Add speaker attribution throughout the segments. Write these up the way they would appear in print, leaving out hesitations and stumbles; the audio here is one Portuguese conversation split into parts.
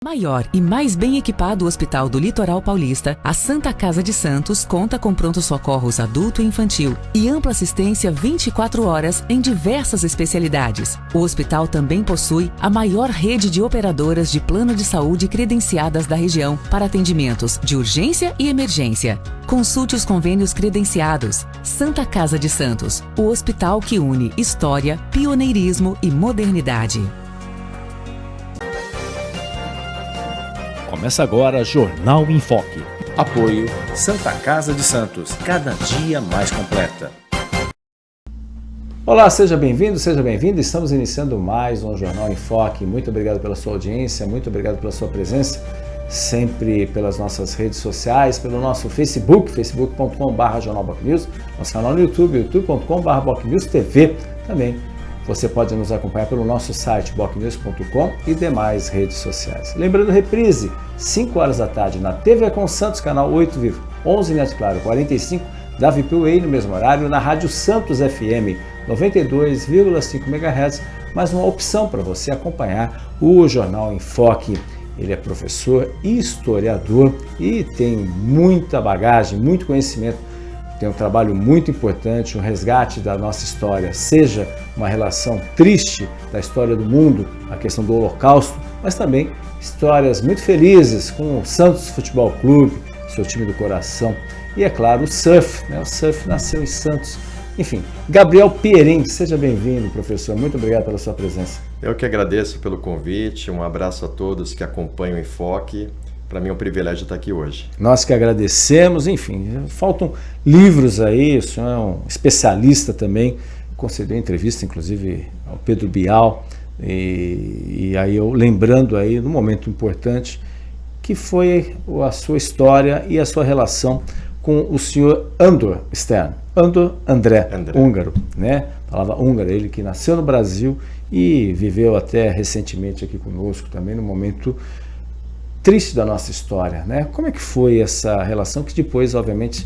Speaker 1: Maior e mais bem equipado Hospital do Litoral Paulista, a Santa Casa de Santos conta com pronto-socorros adulto e infantil e ampla assistência 24 horas em diversas especialidades. O hospital também possui a maior rede de operadoras de plano de saúde credenciadas da região para atendimentos de urgência e emergência. Consulte os convênios credenciados. Santa Casa de Santos, o hospital que une história, pioneirismo e modernidade.
Speaker 2: Começa agora Jornal em Foque.
Speaker 3: Apoio Santa Casa de Santos, cada dia mais completa.
Speaker 4: Olá, seja bem-vindo, seja bem-vinda. Estamos iniciando mais um Jornal em Foque. Muito obrigado pela sua audiência, muito obrigado pela sua presença, sempre pelas nossas redes sociais, pelo nosso Facebook, facebook.com/jornalbocnews, nosso canal no YouTube, youtube.com/bocnewstv. Também você pode nos acompanhar pelo nosso site bocnews.com e demais redes sociais. Lembrando, reprise, 5 horas da tarde na TV com Santos, canal 8 Vivo, 11 Net Claro, 45 da VPUA no mesmo horário, na Rádio Santos FM 92,5 MHz, mais uma opção para você acompanhar o Jornal em Foque. Ele é professor e historiador e tem muita bagagem, muito conhecimento. Tem um trabalho muito importante, um resgate da nossa história, seja uma relação triste da história do mundo, a questão do Holocausto, mas também histórias muito felizes com o Santos Futebol Clube, seu time do coração, e é claro, o surf, né? O surf nasceu em Santos. Enfim, Gabriel Pierin, seja bem-vindo, professor, muito obrigado pela sua presença.
Speaker 5: Eu que agradeço pelo convite, um abraço a todos que acompanham o Enfoque. Para mim é um privilégio estar aqui hoje.
Speaker 4: Nós que agradecemos, enfim, faltam livros aí, o senhor é um especialista também, concedeu entrevista inclusive ao Pedro Bial, e aí eu lembrando aí num momento importante que foi a sua história e a sua relação com o senhor Andor Stern, André. Húngaro, né? Falava húngaro, ele que nasceu no Brasil e viveu até recentemente aqui conosco também no momento triste da nossa história, né? Como é que foi essa relação que depois, obviamente,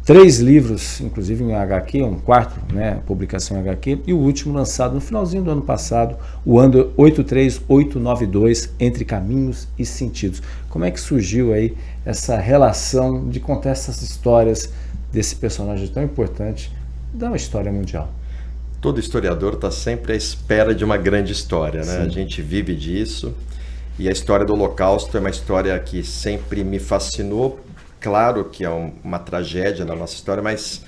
Speaker 4: 3 livros, inclusive em HQ, um quarto, né, publicação em HQ, e o último lançado no finalzinho do ano passado, o ano 83892, Entre Caminhos e Sentidos. Como é que surgiu aí essa relação de contar essas histórias desse personagem tão importante da história mundial?
Speaker 5: Todo historiador está sempre à espera de uma grande história, né?
Speaker 4: Sim.
Speaker 5: A gente vive disso. E a história do Holocausto é uma história que sempre me fascinou. Claro que é uma tragédia na nossa história, mas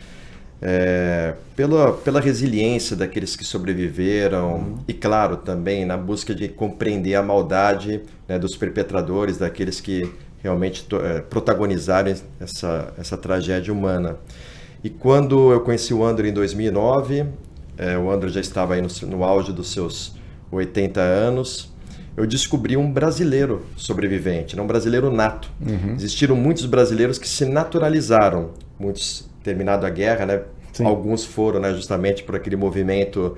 Speaker 5: pela resiliência daqueles que sobreviveram e, claro, também na busca de compreender a maldade, né, dos perpetradores, daqueles que realmente protagonizaram essa tragédia humana. E quando eu conheci o Andor em 2009, o Andor já estava aí no auge dos seus 80 anos, eu descobri um brasileiro sobrevivente, né? Um brasileiro nato. Existiram muitos brasileiros que se naturalizaram, muitos terminado a guerra, né?
Speaker 4: Sim.
Speaker 5: Alguns foram, né, justamente por aquele movimento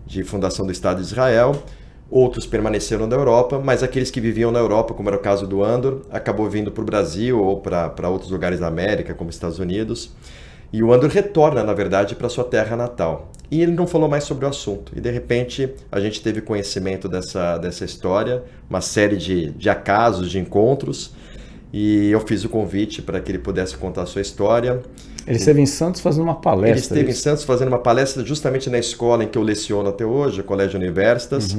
Speaker 5: de fundação do Estado de Israel, outros permaneceram na Europa, mas aqueles que viviam na Europa, como era o caso do Andor, acabou vindo para o Brasil ou para outros lugares da América, como Estados Unidos. E o Andor retorna, na verdade, para sua terra natal. E ele não falou mais sobre o assunto. E, de repente, a gente teve conhecimento dessa história, uma série de acasos, de encontros. E eu fiz o convite para que ele pudesse contar a sua história.
Speaker 4: Ele esteve em Santos fazendo uma palestra.
Speaker 5: Ele esteve em Santos fazendo uma palestra justamente na escola em que eu leciono até hoje, o Colégio Universitas.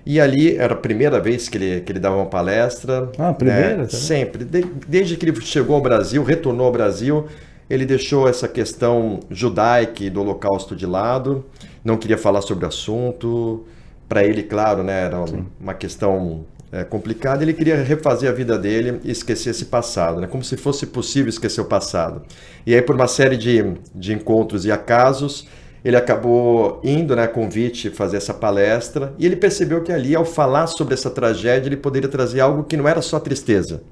Speaker 5: E ali era a primeira vez que ele dava uma palestra.
Speaker 4: Ah, a primeira?
Speaker 5: Né? Sempre. Desde que ele chegou ao Brasil, retornou ao Brasil, ele deixou essa questão judaica e do Holocausto de lado, não queria falar sobre o assunto. Para ele, claro, né, era uma questão complicada. Ele queria refazer a vida dele e esquecer esse passado, né, como se fosse possível esquecer o passado. E aí, por uma série de encontros e acasos, ele acabou indo, né, a convite, fazer essa palestra, e ele percebeu que ali, ao falar sobre essa tragédia, ele poderia trazer algo que não era só tristeza,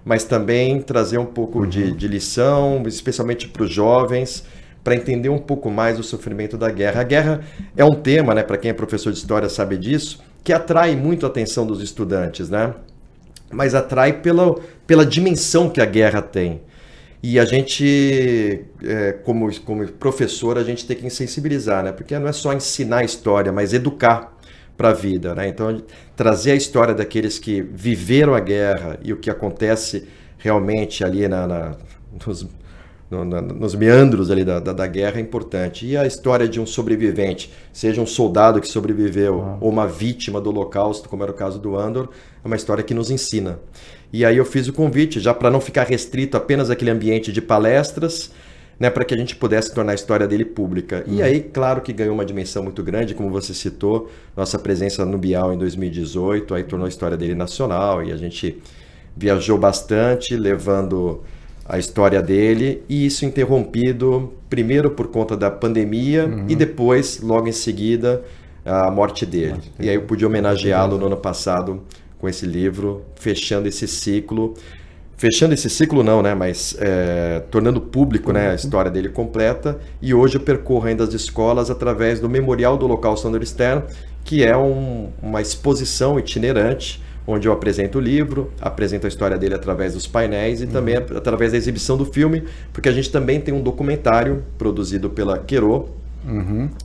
Speaker 5: mas também trazer um pouco de lição, especialmente para os jovens, para entender um pouco mais o sofrimento da guerra. A guerra é um tema, né, para quem é professor de história sabe disso, que atrai muito a atenção dos estudantes, né? Mas atrai pela dimensão que a guerra tem. E a gente, como professor, a gente tem que sensibilizar, né? Porque não é só ensinar a história, mas educar para a vida, né? Então, trazer a história daqueles que viveram a guerra e o que acontece realmente ali nos meandros ali da guerra é importante. E a história de um sobrevivente, seja um soldado que sobreviveu ou uma vítima do Holocausto, como era o caso do Andor, é uma história que nos ensina. E aí eu fiz o convite, já para não ficar restrito apenas àquele ambiente de palestras, né, para que a gente pudesse tornar a história dele pública. E aí, claro que ganhou uma dimensão muito grande, como você citou, nossa presença no Bial em 2018, aí tornou a história dele nacional, e a gente viajou bastante, levando a história dele, e isso interrompido, primeiro por conta da pandemia, e depois, logo em seguida, a morte dele. E aí eu pude homenageá-lo no ano passado com esse livro, fechando esse ciclo. Fechando esse ciclo não, né? Mas tornando público, né, a história dele completa. E hoje eu percorro ainda as escolas através do Memorial do Holocausto Andor Stern, que é uma exposição itinerante, onde eu apresento o livro, apresento a história dele através dos painéis e também através da exibição do filme, porque a gente também tem um documentário produzido pela Querô,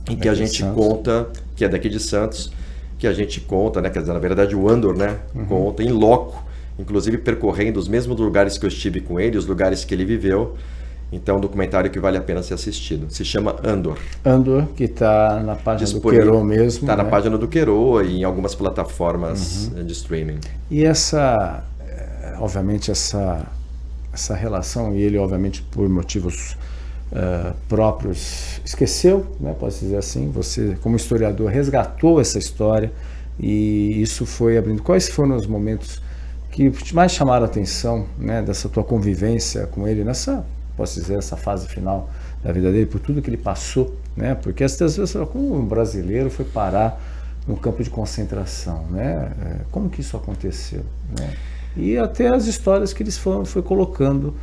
Speaker 5: em que a gente conta, que é daqui de Santos, que a gente conta, né? Quer dizer, na verdade o Andor, né, conta em loco, inclusive percorrendo os mesmos lugares que eu estive com ele, os lugares que ele viveu. Então, é um documentário que vale a pena ser assistido. Se chama Andor.
Speaker 4: Andor, que está na página do Querô mesmo.
Speaker 5: Está na página do Querô e em algumas plataformas de streaming.
Speaker 4: E obviamente, essa relação, e ele, obviamente, por motivos próprios, esqueceu, né, posso dizer assim. Você, como historiador, resgatou essa história e isso foi abrindo. Quais foram os momentos que mais chamaram a atenção, né, dessa tua convivência com ele posso dizer, essa fase final da vida dele, por tudo que ele passou, né? Porque às vezes, como um brasileiro foi parar no campo de concentração, né? Como que isso aconteceu, né? E até as histórias que eles foi colocando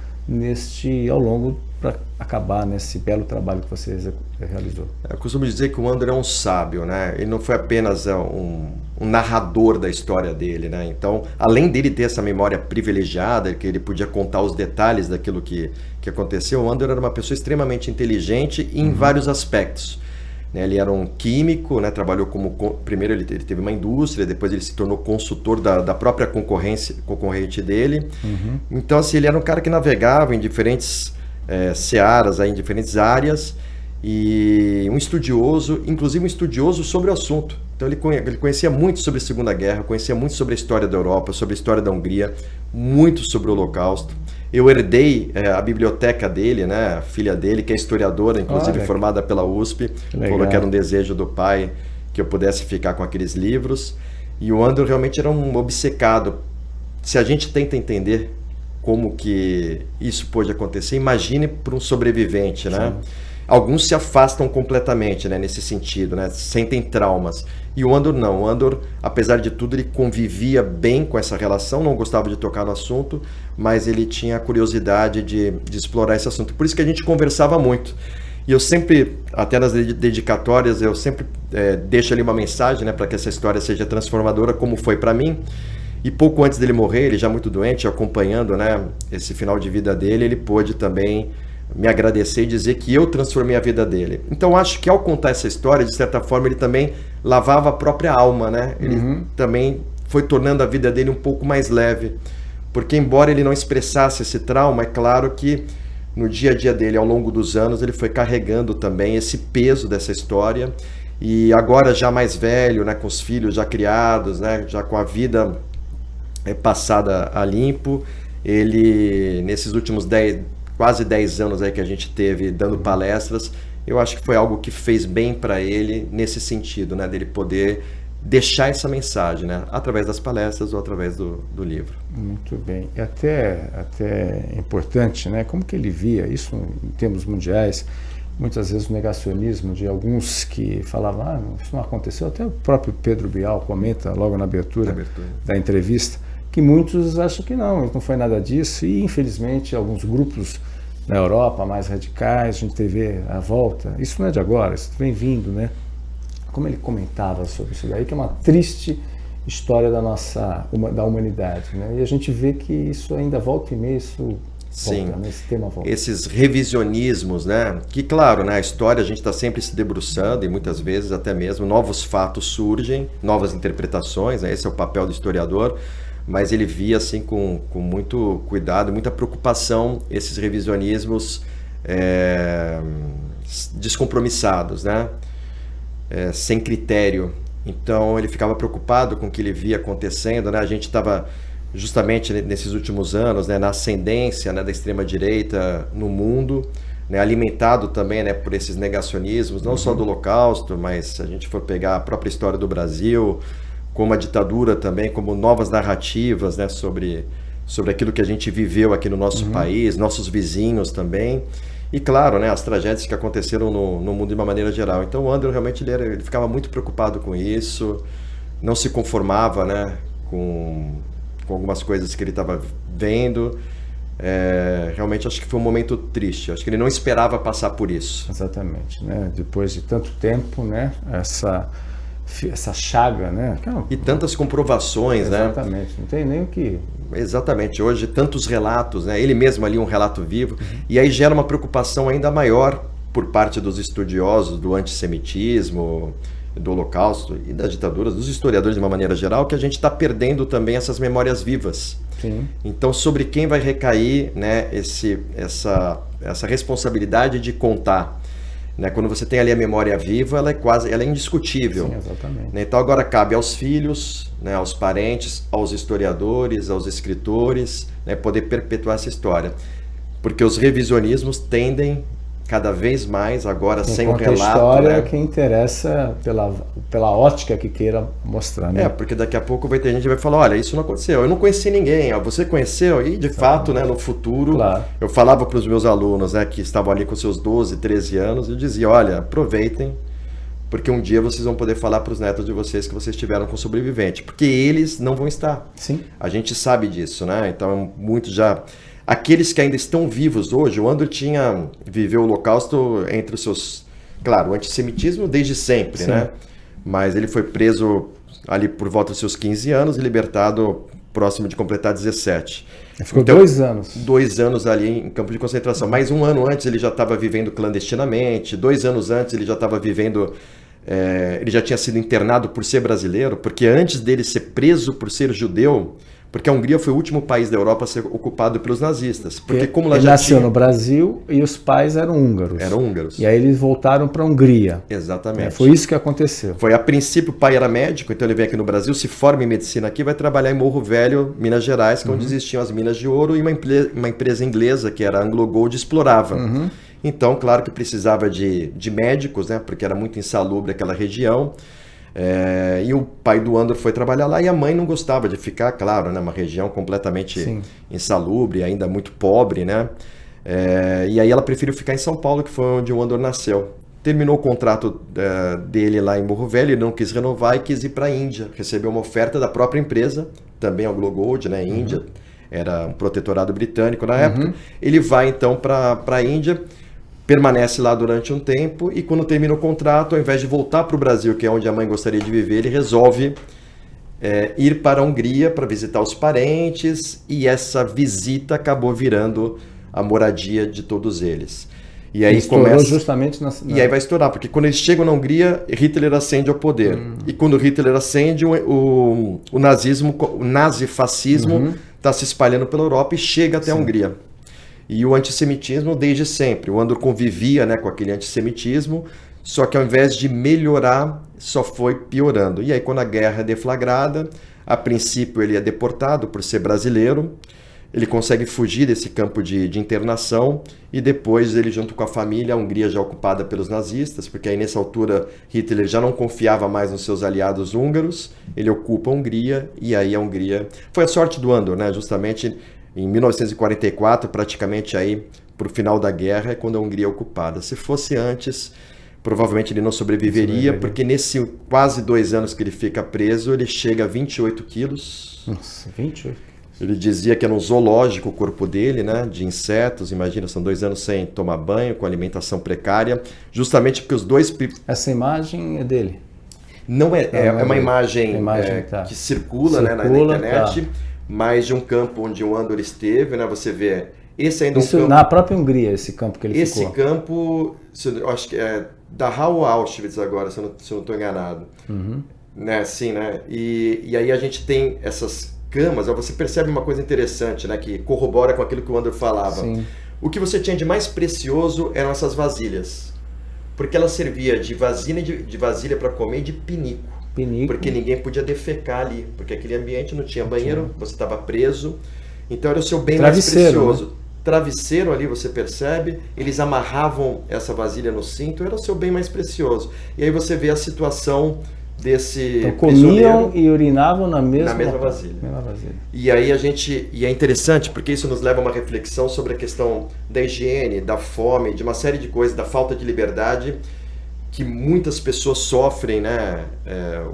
Speaker 4: ao longo para acabar nesse belo trabalho que você realizou.
Speaker 5: Eu costumo dizer que o Andor é um sábio, né? Ele não foi apenas um narrador da história dele, né? Então, além dele ter essa memória privilegiada, que ele podia contar os detalhes daquilo que aconteceu, o Andor era uma pessoa extremamente inteligente em vários aspectos. Ele era um químico, né? Trabalhou primeiro ele teve uma indústria, depois ele se tornou consultor da própria concorrente dele. Então, assim, ele era um cara que navegava em diferentes searas, em diferentes áreas, e um estudioso, inclusive um estudioso sobre o assunto. Então ele conhecia muito sobre a Segunda Guerra, conhecia muito sobre a história da Europa, sobre a história da Hungria, muito sobre o Holocausto. Eu herdei a biblioteca dele, né, a filha dele, que é historiadora, inclusive formada pela USP, falou que era um desejo do pai que eu pudesse ficar com aqueles livros. E o Andor realmente era um obcecado. Se a gente tenta entender como que isso pode acontecer, imagine para um sobrevivente, né? Alguns se afastam completamente, né, nesse sentido, né, sentem traumas. E o Andor não. O Andor, apesar de tudo, ele convivia bem com essa relação, não gostava de tocar no assunto, mas ele tinha a curiosidade de explorar esse assunto. Por isso que a gente conversava muito. E eu sempre, até nas dedicatórias, eu sempre deixo ali uma mensagem, né, para que essa história seja transformadora, como foi para mim. E pouco antes dele morrer, ele já muito doente, acompanhando, né, esse final de vida dele, ele pôde também me agradecer e dizer que eu transformei a vida dele. Então acho que ao contar essa história, de certa forma, ele também lavava a própria alma, né? Ele também foi tornando a vida dele um pouco mais leve, porque embora ele não expressasse esse trauma, é claro que no dia a dia dele, ao longo dos anos, ele foi carregando também esse peso dessa história, e agora já mais velho, né, com os filhos já criados, né, já com a vida passada a limpo, ele, nesses últimos quase 10 anos aí que a gente teve dando palestras, eu acho que foi algo que fez bem para ele nesse sentido, né, dele poder deixar essa mensagem, né, através das palestras ou através do livro.
Speaker 4: Muito bem. E até importante, né, como que ele via isso em termos mundiais, muitas vezes o negacionismo de alguns que falavam, isso não aconteceu, até o próprio Pedro Bial comenta logo na abertura da entrevista, que muitos acham que não foi nada disso, e infelizmente alguns grupos na Europa mais radicais, a gente vê a volta, isso não é de agora, isso vem vindo, né? Como ele comentava sobre isso daí, que é uma triste história da humanidade, né? E a gente vê que isso ainda volta e meia, isso
Speaker 5: Sim.
Speaker 4: Voltando, esse tema volta.
Speaker 5: Esses revisionismos, né? Que, claro, na história a gente está sempre se debruçando e muitas vezes até mesmo novos fatos surgem, novas interpretações, né? Esse é o papel do historiador, mas ele via assim com muito cuidado, muita preocupação esses revisionismos descompromissados, né? Sem critério. Então ele ficava preocupado com o que ele via acontecendo, né? A gente estava justamente nesses últimos anos, né, na ascendência, né, da extrema-direita no mundo, né, alimentado também, né, por esses negacionismos, não só do Holocausto, mas se a gente for pegar a própria história do Brasil, como a ditadura também, como novas narrativas, né, sobre aquilo que a gente viveu aqui no nosso país, nossos vizinhos também, e claro, né, as tragédias que aconteceram no mundo de uma maneira geral. Então o Andrew realmente ele ficava muito preocupado com isso, não se conformava, né, com algumas coisas que ele estava vendo. Realmente acho que foi um momento triste, acho que ele não esperava passar por isso.
Speaker 4: Exatamente, né? Depois de tanto tempo, né? Essa chaga, né?
Speaker 5: E tantas comprovações,
Speaker 4: exatamente,
Speaker 5: né?
Speaker 4: Não tem nem o que...
Speaker 5: Exatamente, hoje tantos relatos, né? Ele mesmo ali um relato vivo, e aí gera uma preocupação ainda maior por parte dos estudiosos do antissemitismo, do Holocausto e das ditaduras, dos historiadores de uma maneira geral, que a gente está perdendo também essas memórias vivas.
Speaker 4: Sim.
Speaker 5: Então, sobre quem vai recair, né, essa responsabilidade de contar? Né? Quando você tem ali a memória viva, ela é indiscutível.
Speaker 4: Sim, exatamente.
Speaker 5: Né? Então, agora cabe aos filhos, né, aos parentes, aos historiadores, aos escritores, né, poder perpetuar essa história. Porque os revisionismos tendem cada vez mais, agora sem um relato. A
Speaker 4: história
Speaker 5: né?
Speaker 4: que interessa pela ótica que queira mostrar. Né?
Speaker 5: Porque daqui a pouco vai ter gente que vai falar, olha, isso não aconteceu, eu não conheci ninguém, você conheceu? E de fato, né, no futuro,
Speaker 4: claro.
Speaker 5: Eu falava para os meus alunos, né, que estavam ali com seus 12, 13 anos, eu dizia, olha, aproveitem, porque um dia vocês vão poder falar para os netos de vocês que vocês estiveram com sobrevivente, porque eles não vão estar.
Speaker 4: Sim.
Speaker 5: A gente sabe disso, né? Então, muito já... Aqueles que ainda estão vivos hoje, o Andrew viveu o Holocausto entre os seus... Claro, o antissemitismo desde sempre,
Speaker 4: Sim.
Speaker 5: né? Mas ele foi preso ali por volta dos seus 15 anos e libertado próximo de completar 17.
Speaker 4: Ficou então, 2 anos.
Speaker 5: 2 anos ali em campo de concentração. Mais 1 ano antes ele já estava vivendo clandestinamente, 2 anos antes ele já estava vivendo... ele já tinha sido internado por ser brasileiro, porque antes dele ser preso por ser judeu... Porque a Hungria foi o último país da Europa a ser ocupado pelos nazistas. Porque como ela
Speaker 4: ele
Speaker 5: já
Speaker 4: nasceu
Speaker 5: tinha...
Speaker 4: no Brasil e os pais eram húngaros.
Speaker 5: Eram húngaros.
Speaker 4: E aí eles voltaram para a Hungria.
Speaker 5: Exatamente.
Speaker 4: Foi isso que aconteceu.
Speaker 5: Foi a princípio o pai era médico, então ele vem aqui no Brasil, se forma em medicina aqui, vai trabalhar em Morro Velho, Minas Gerais, que é onde existiam as minas de ouro, e uma empresa inglesa, que era a Anglo Gold, explorava. Então, claro que precisava de médicos, né? Porque era muito insalubre aquela região. E o pai do Andrew foi trabalhar lá e a mãe não gostava de ficar, claro, né, uma região completamente insalubre, ainda muito pobre, né? E aí ela preferiu ficar em São Paulo, que foi onde o Andrew nasceu. Terminou o contrato dele lá em Morro Velho, ele não quis renovar e quis ir para a Índia. Recebeu uma oferta da própria empresa, também a Anglo Gold, né, Índia, era um protetorado britânico na época. Ele vai então para a Índia, permanece lá durante um tempo e quando termina o contrato, ao invés de voltar para o Brasil, que é onde a mãe gostaria de viver, ele resolve ir para a Hungria para visitar os parentes e essa visita acabou virando a moradia de todos eles. E aí
Speaker 4: estourou justamente
Speaker 5: E aí vai estourar, porque quando eles chegam na Hungria, Hitler ascende ao poder. E quando Hitler ascende, o nazismo, o nazifascismo está se espalhando pela Europa e chega até a Hungria. E o antissemitismo desde sempre. O Andrew convivia, né, com aquele antissemitismo, só que ao invés de melhorar, só foi piorando. E aí quando a guerra é deflagrada, a princípio ele é deportado por ser brasileiro, ele consegue fugir desse campo de internação e depois ele junto com a família, a Hungria já ocupada pelos nazistas, porque aí nessa altura Hitler já não confiava mais nos seus aliados húngaros, ele ocupa a Hungria e aí a Hungria... Foi a sorte do Andrew, né, justamente... Em 1944, praticamente aí para o final da guerra, é quando a Hungria é ocupada. Se fosse antes, provavelmente ele não sobreviveria, porque nesse quase 2 anos que ele fica preso, ele chega a 28 quilos.
Speaker 4: Nossa, 28?
Speaker 5: Ele dizia que era um zoológico o corpo dele, né, de insetos. Imagina, são 2 anos sem tomar banho, com alimentação precária, justamente porque os dois...
Speaker 4: Essa imagem é dele?
Speaker 5: Não é uma imagem, que circula, né, na internet. Tá. Mais de um campo onde o Andrew esteve, né? Você vê Esse ainda
Speaker 4: Isso
Speaker 5: é um campo,
Speaker 4: na própria Hungria, esse campo que ele
Speaker 5: esse
Speaker 4: ficou.
Speaker 5: campo, eu acho que é Dachau ou Auschwitz agora, se eu não estou enganado. Né, assim, né? E aí a gente tem essas camas, você percebe uma coisa interessante, né? Que corrobora com aquilo que o Andor falava.
Speaker 4: Sim.
Speaker 5: O que você tinha de mais precioso eram essas vasilhas. Porque ela servia de vasilha para comer e de pinico. Porque ninguém podia defecar ali. Porque aquele ambiente não tinha banheiro, você estava preso. Então era o seu bem mais precioso. Né? Travesseiro ali, você percebe, eles amarravam essa vasilha no cinto, era o seu bem mais precioso. E aí você vê a situação desse
Speaker 4: então, comiam e urinavam na mesma
Speaker 5: vasilha. E aí e é interessante porque isso nos leva a uma reflexão sobre a questão da higiene, da fome, de uma série de coisas, da falta de liberdade que muitas pessoas sofrem, né,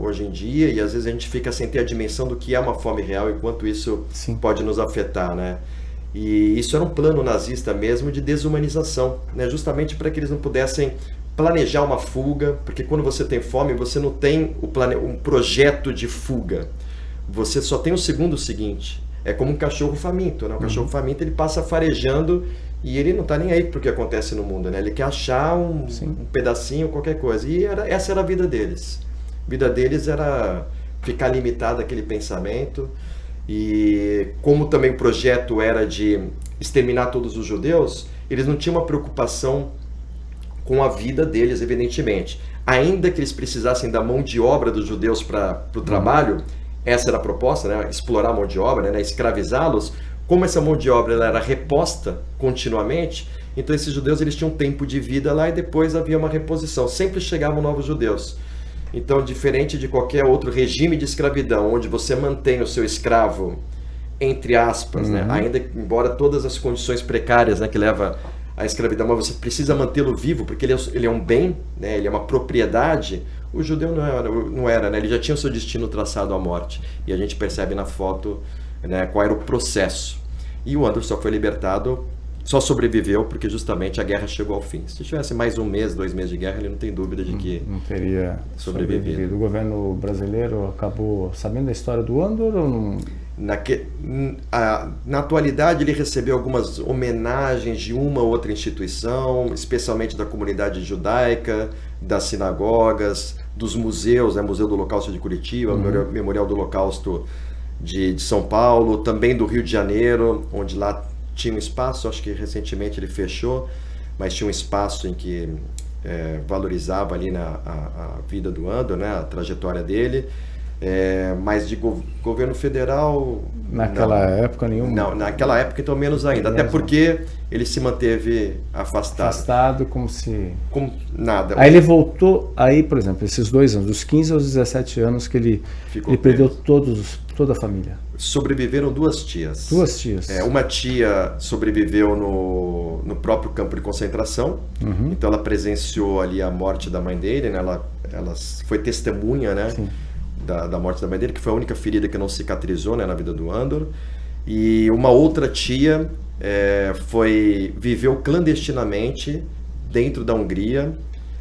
Speaker 5: hoje em dia, e às vezes a gente fica sem ter a dimensão do que é uma fome real e quanto isso pode nos afetar, né? E isso era um plano nazista mesmo de desumanização, né? Justamente para que eles não pudessem planejar uma fuga, porque quando você tem fome, você não tem um projeto de fuga. Você só tem o segundo seguinte. É como um cachorro faminto, né? O cachorro faminto, ele passa farejando e ele não está nem aí para o que acontece no mundo, né? Ele quer achar um pedacinho, qualquer coisa. E essa era a vida deles. A vida deles era ficar limitada àquele pensamento. E como também o projeto era de exterminar todos os judeus, eles não tinham uma preocupação com a vida deles, evidentemente. Ainda que eles precisassem da mão de obra dos judeus para o trabalho, essa era a proposta, né? Explorar a mão de obra, né? Escravizá-los. Como essa mão de obra ela era reposta continuamente, então esses judeus eles tinham tempo de vida lá e depois havia uma reposição. Sempre chegavam novos judeus. Então, diferente de qualquer outro regime de escravidão, onde você mantém o seu escravo, entre aspas, né? Ainda embora todas as condições precárias, né, que leva à escravidão, mas você precisa mantê-lo vivo, porque ele é um bem, né? Ele é uma propriedade. O judeu não era, né? Ele já tinha o seu destino traçado à morte. E a gente percebe na foto, né, qual era o processo. E o Andor só foi libertado, só sobreviveu porque justamente a guerra chegou ao fim. Se tivesse mais 1 mês, 2 meses de guerra, ele não tem dúvida de que
Speaker 4: não teria
Speaker 5: sobrevivido.
Speaker 4: O governo brasileiro acabou sabendo da história do Andor ou não?
Speaker 5: Na atualidade, ele recebeu algumas homenagens de uma ou outra instituição, especialmente da comunidade judaica, das sinagogas, dos museus, né? Museu do Holocausto de Curitiba, Memorial do Holocausto de São Paulo, também do Rio de Janeiro, onde lá tinha um espaço, acho que recentemente ele fechou, mas tinha um espaço em que valorizava ali a vida do Andor, né, a trajetória dele, mas de governo federal...
Speaker 4: Naquela época nenhuma?
Speaker 5: Não, naquela época então menos ainda, até porque ele se manteve afastado.
Speaker 4: Afastado como se...
Speaker 5: Como nada.
Speaker 4: Aí ele voltou, aí por exemplo, esses 2 anos, dos 15 aos 17 anos que ele perdeu toda a família.
Speaker 5: Sobreviveram 2 tias.
Speaker 4: 2 tias.
Speaker 5: Uma tia sobreviveu no próprio campo de concentração, então ela presenciou ali a morte da mãe dele, né? Ela foi testemunha, né? Da morte da mãe dele, que foi a única ferida que não cicatrizou, né, na vida do Andor. E uma outra tia viveu clandestinamente dentro da Hungria,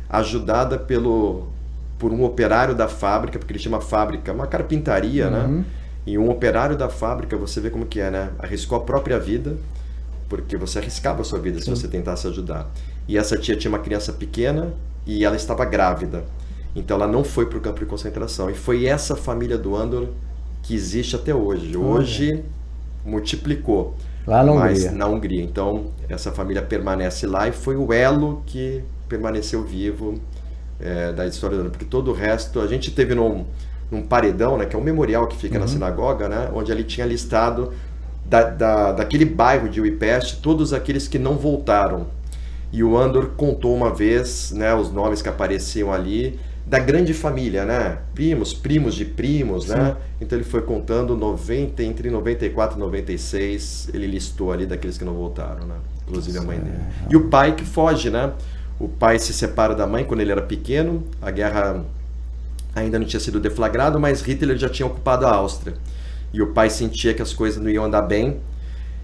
Speaker 5: ajudada por um operário da fábrica, porque ele tinha uma fábrica, uma carpintaria, né? E um operário da fábrica, você vê como que é, né? Arriscou a própria vida, porque você arriscava a sua vida se você tentasse ajudar. E essa tia tinha uma criança pequena e ela estava grávida. Então ela não foi para o campo de concentração. E foi essa família do Andor que existe até hoje. Hoje multiplicou.
Speaker 4: Lá na Hungria.
Speaker 5: Na Hungria. Então essa família permanece lá e foi o elo que permaneceu vivo da história do Andor. Porque todo o resto, a gente teve num paredão, né, que é um memorial que fica na sinagoga, né, onde ali tinha listado daquele bairro de Újpest todos aqueles que não voltaram. E o Andor contou uma vez, né, os nomes que apareciam ali, da grande família, né? Primos de primos, né? Então ele foi contando entre 94 e 96, ele listou ali daqueles que não voltaram, né? Inclusive a mãe dele. E o pai que foge, né? O pai se separa da mãe quando ele era pequeno, a guerra ainda não tinha sido deflagrada, mas Hitler já tinha ocupado a Áustria. E o pai sentia que as coisas não iam andar bem,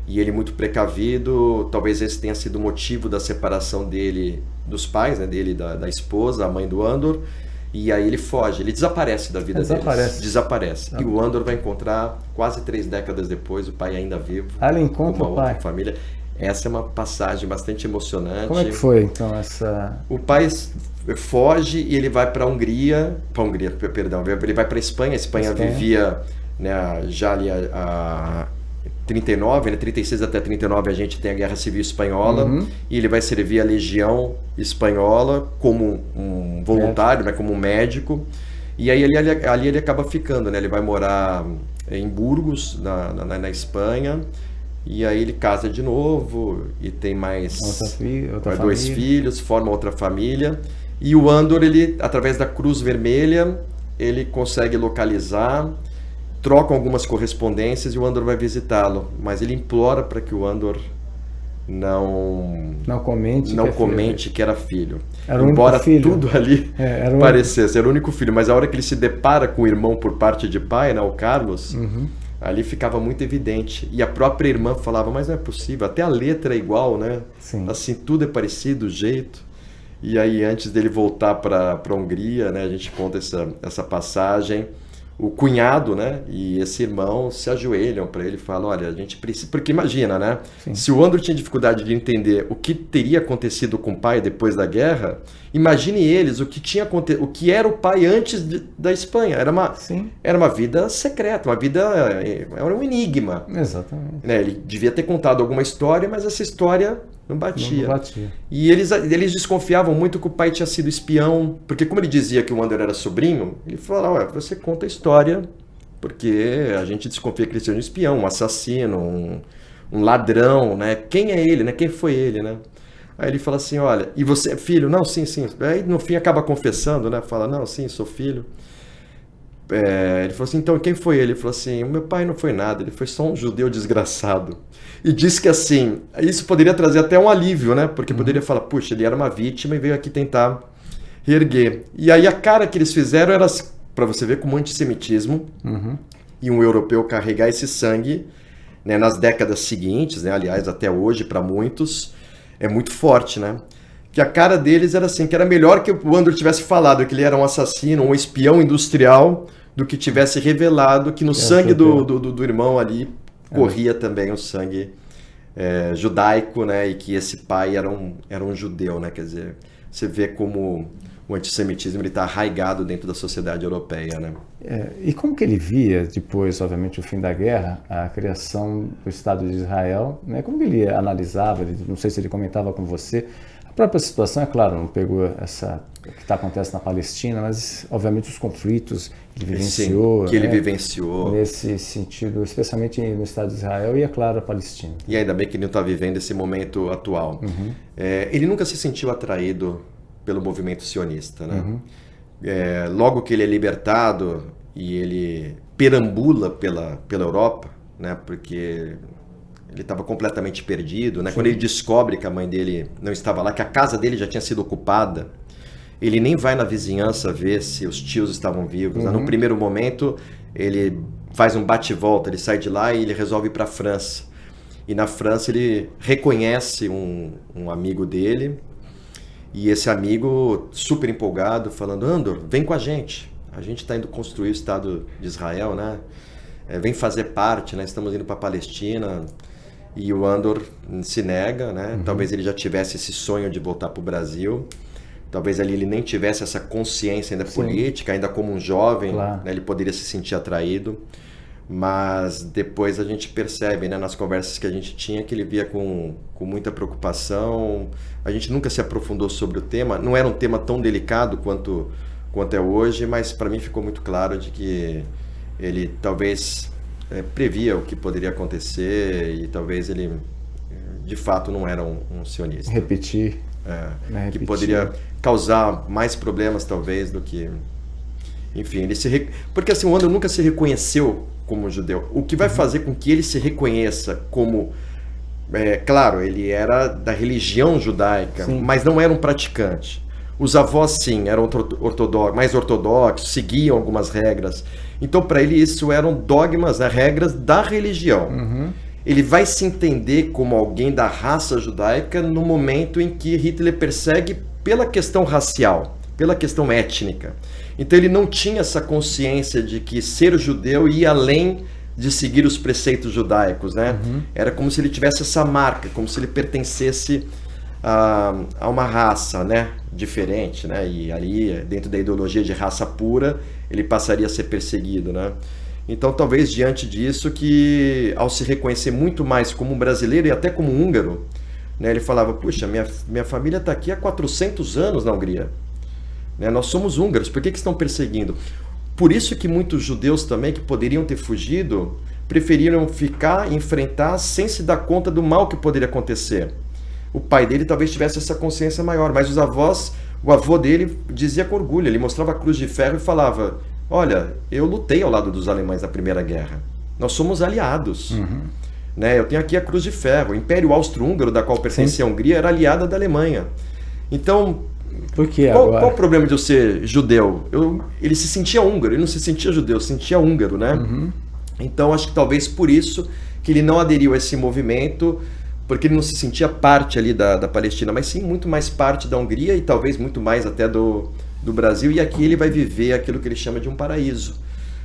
Speaker 5: e ele muito precavido, talvez esse tenha sido o motivo da separação dele dos pais, né? Dele da esposa, a mãe do Andor. E aí ele foge, ele desaparece da vida deles. Desaparece. E o Andor vai encontrar, quase 3 décadas depois, o pai ainda vivo.
Speaker 4: Ele encontra
Speaker 5: uma
Speaker 4: o pai.
Speaker 5: Outra família. Essa é uma passagem bastante emocionante.
Speaker 4: Como é que foi, então, essa...
Speaker 5: O pai foge e ele vai para ele vai para a Espanha. A Espanha vivia, né, já ali a 39, né, 36 até 39 a gente tem a Guerra Civil Espanhola, e ele vai servir a Legião Espanhola como um voluntário, né, como um médico, e aí ali ele acaba ficando, né, ele vai morar em Burgos, na Espanha, e aí ele casa de novo e tem mais dois filhos, forma outra família, e o Andor, ele, através da Cruz Vermelha, ele consegue localizar, trocam algumas correspondências e o Andor vai visitá-lo, mas ele implora para que o Andor não comente que era filho. Embora tudo ali parecesse, era o único filho, mas a hora que ele se depara com o irmão por parte de pai, né, o Carlos, ali ficava muito evidente. E a própria irmã falava, mas não é possível, até a letra é igual, né?
Speaker 4: Sim.
Speaker 5: Assim, tudo é parecido, o jeito. E aí, antes dele voltar para a Hungria, né, a gente conta essa passagem. O cunhado, né, e esse irmão se ajoelham para ele e falam, olha, a gente precisa... Porque imagina, né? Sim. Se o Andor tinha dificuldade de entender o que teria acontecido com o pai depois da guerra, imagine eles o que era o pai antes da Espanha. Era uma vida secreta, era um enigma.
Speaker 4: Exatamente.
Speaker 5: Né? Ele devia ter contado alguma história, mas essa história não batia. E eles desconfiavam muito que o pai tinha sido espião, porque como ele dizia que o Andor era sobrinho, ele falou, olha, você conta a história, porque a gente desconfia que ele seja um espião, um assassino, um ladrão, né? Quem é ele, né? Quem foi ele, né? Aí ele fala assim, olha, e você é filho? Não, sim. Aí no fim acaba confessando, né? Fala, não, sim, sou filho. Ele falou assim, então quem foi ele? Ele falou assim, o meu pai não foi nada, ele foi só um judeu desgraçado. E disse que assim, isso poderia trazer até um alívio, né? Porque poderia falar, puxa, ele era uma vítima e veio aqui tentar reerguer. E aí a cara que eles fizeram era, para você ver como antissemitismo e um europeu carregar esse sangue, né, nas décadas seguintes, né? Aliás, até hoje, para muitos, é muito forte, né? Que a cara deles era assim, que era melhor que o Andor tivesse falado que ele era um assassino, um espião industrial, do que tivesse revelado que no sangue do irmão ali corria também o sangue judaico, né? E que esse pai era um judeu, né? Quer dizer, você vê como o antissemitismo está arraigado dentro da sociedade europeia, né?
Speaker 4: E como que ele via, depois, obviamente, o fim da guerra, a criação do Estado de Israel, né? Como que ele analisava, não sei se ele comentava com você, a própria situação, é claro, não pegou o que acontece na Palestina, mas, obviamente, os conflitos que ele vivenciou.
Speaker 5: Sim, que ele vivenciou.
Speaker 4: Nesse sentido, especialmente no Estado de Israel e, é claro, a Palestina.
Speaker 5: E ainda bem que ele não está vivendo esse momento atual. Ele nunca se sentiu atraído pelo movimento sionista, né? Logo que ele é libertado e ele perambula pela Europa, né? Porque ele estava completamente perdido, né? Quando ele descobre que a mãe dele não estava lá, que a casa dele já tinha sido ocupada, ele nem vai na vizinhança ver se os tios estavam vivos, né? No primeiro momento, ele faz um bate-volta, ele sai de lá e ele resolve ir para a França. E na França ele reconhece um amigo dele, e esse amigo, super empolgado, falando, Andor, vem com a gente está indo construir o Estado de Israel, né? Vem fazer parte, né? Estamos indo para a Palestina. E o Andor se nega, né? Talvez ele já tivesse esse sonho de voltar para o Brasil. Talvez ali ele nem tivesse essa consciência ainda política, ainda como um jovem, né? Ele poderia se sentir atraído. Mas depois a gente percebe, né, nas conversas que a gente tinha, que ele via com muita preocupação. A gente nunca se aprofundou sobre o tema. Não era um tema tão delicado quanto é hoje, mas para mim ficou muito claro de que ele talvez previa o que poderia acontecer e talvez ele de fato não era um sionista.
Speaker 4: Repetir.
Speaker 5: Que poderia causar mais problemas talvez do que... Enfim, porque assim, o Andor nunca se reconheceu como judeu. O que vai fazer com que ele se reconheça como... claro, ele era da religião judaica, mas não era um praticante. Os avós, sim, eram mais ortodoxos, seguiam algumas regras. Então, para ele, isso eram dogmas, né, regras da religião. Ele vai se entender como alguém da raça judaica no momento em que Hitler persegue pela questão racial, pela questão étnica. Então, ele não tinha essa consciência de que ser judeu ia além de seguir os preceitos judaicos, né? Era como se ele tivesse essa marca, como se ele pertencesse a uma raça, né, diferente, né? E ali, dentro da ideologia de raça pura, ele passaria a ser perseguido, né? Então, talvez diante disso, que ao se reconhecer muito mais como um brasileiro e até como um húngaro, né, ele falava, puxa, minha família está aqui há 400 anos na Hungria, né? Nós somos húngaros, por que estão perseguindo? Por isso que muitos judeus também, que poderiam ter fugido, preferiram ficar e enfrentar sem se dar conta do mal que poderia acontecer. O pai dele talvez tivesse essa consciência maior, mas o avô dele dizia com orgulho, ele mostrava a cruz de ferro e falava, olha, eu lutei ao lado dos alemães na Primeira Guerra, nós somos aliados. Né? Eu tenho aqui a cruz de ferro, o Império Austro-Húngaro, da qual pertencia a Hungria, era aliada da Alemanha. Então,
Speaker 4: por que
Speaker 5: qual o problema de eu ser judeu? Ele se sentia húngaro, ele não se sentia judeu, se sentia húngaro, né? Então, acho que talvez por isso que ele não aderiu a esse movimento, porque ele não se sentia parte ali da Palestina, mas sim muito mais parte da Hungria e talvez muito mais até do Brasil, e aqui ele vai viver aquilo que ele chama de um paraíso.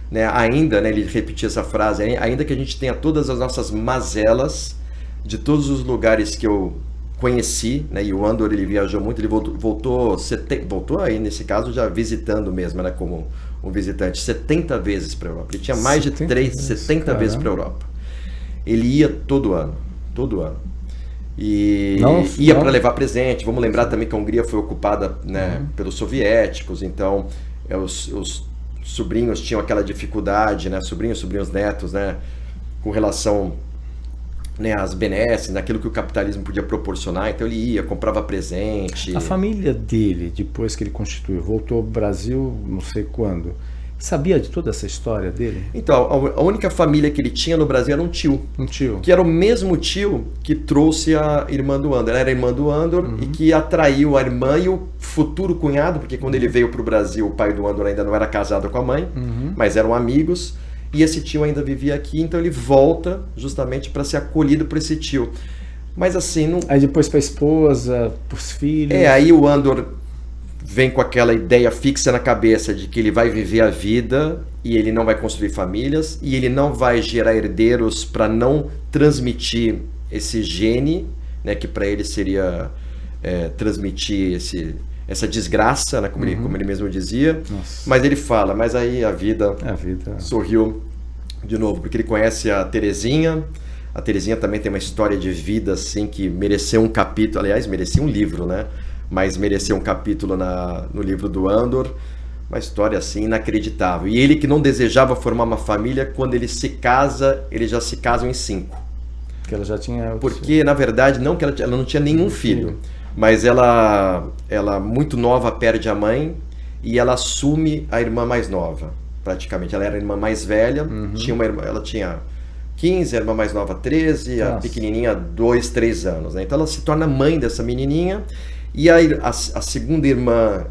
Speaker 5: Né? Ainda, né, ele repetia essa frase, ainda que a gente tenha todas as nossas mazelas de todos os lugares que eu conheci, né, e o Andor ele viajou muito, ele voltou aí nesse caso já visitando mesmo, né, como um visitante, 70 vezes para a Europa, ele tinha mais de 70 vezes para a Europa, ele ia todo ano. E ia para levar presente. Vamos lembrar também que a Hungria foi ocupada, né, pelos soviéticos, então os sobrinhos tinham aquela dificuldade, né, sobrinhos, netos, né, com relação, né, às benesses, naquilo que o capitalismo podia proporcionar, então ele ia, comprava presente.
Speaker 4: A família dele, depois que ele constituiu, voltou ao Brasil, não sei quando, sabia de toda essa história dele?
Speaker 5: Então, a única família que ele tinha no Brasil era um tio. Que era o mesmo tio que trouxe a irmã do Andor. Ela era a irmã do Andor e que atraiu a irmã e o futuro cunhado, porque quando ele veio para o Brasil, o pai do Andor ainda não era casado com a mãe, mas eram amigos, e esse tio ainda vivia aqui, então ele volta justamente para ser acolhido por esse tio. Mas assim... Não...
Speaker 4: Aí depois para a esposa, para os filhos...
Speaker 5: aí o Andor vem com aquela ideia fixa na cabeça de que ele vai viver a vida e ele não vai construir famílias e ele não vai gerar herdeiros para não transmitir esse gene, né, que para ele seria transmitir essa desgraça, né, como ele mesmo dizia.
Speaker 4: Nossa.
Speaker 5: Mas ele fala, mas aí a vida sorriu de novo, porque ele conhece a Terezinha. A Terezinha também tem uma história de vida assim que mereceu um capítulo, aliás, merecia um livro, né? Mas mereceu um capítulo no livro do Andor, uma história assim inacreditável. E ele que não desejava formar uma família, quando ele se casa, eles já se casam em 5.
Speaker 4: Porque ela já tinha...
Speaker 5: Porque, na verdade, não que ela não tinha nenhum filho, mas ela muito nova perde a mãe e ela assume a irmã mais nova, praticamente. Ela era a irmã mais velha, tinha uma irmã, ela tinha 15, a irmã mais nova 13, a pequenininha 2, 3 anos. Né? Então ela se torna mãe dessa menininha. E a segunda irmã,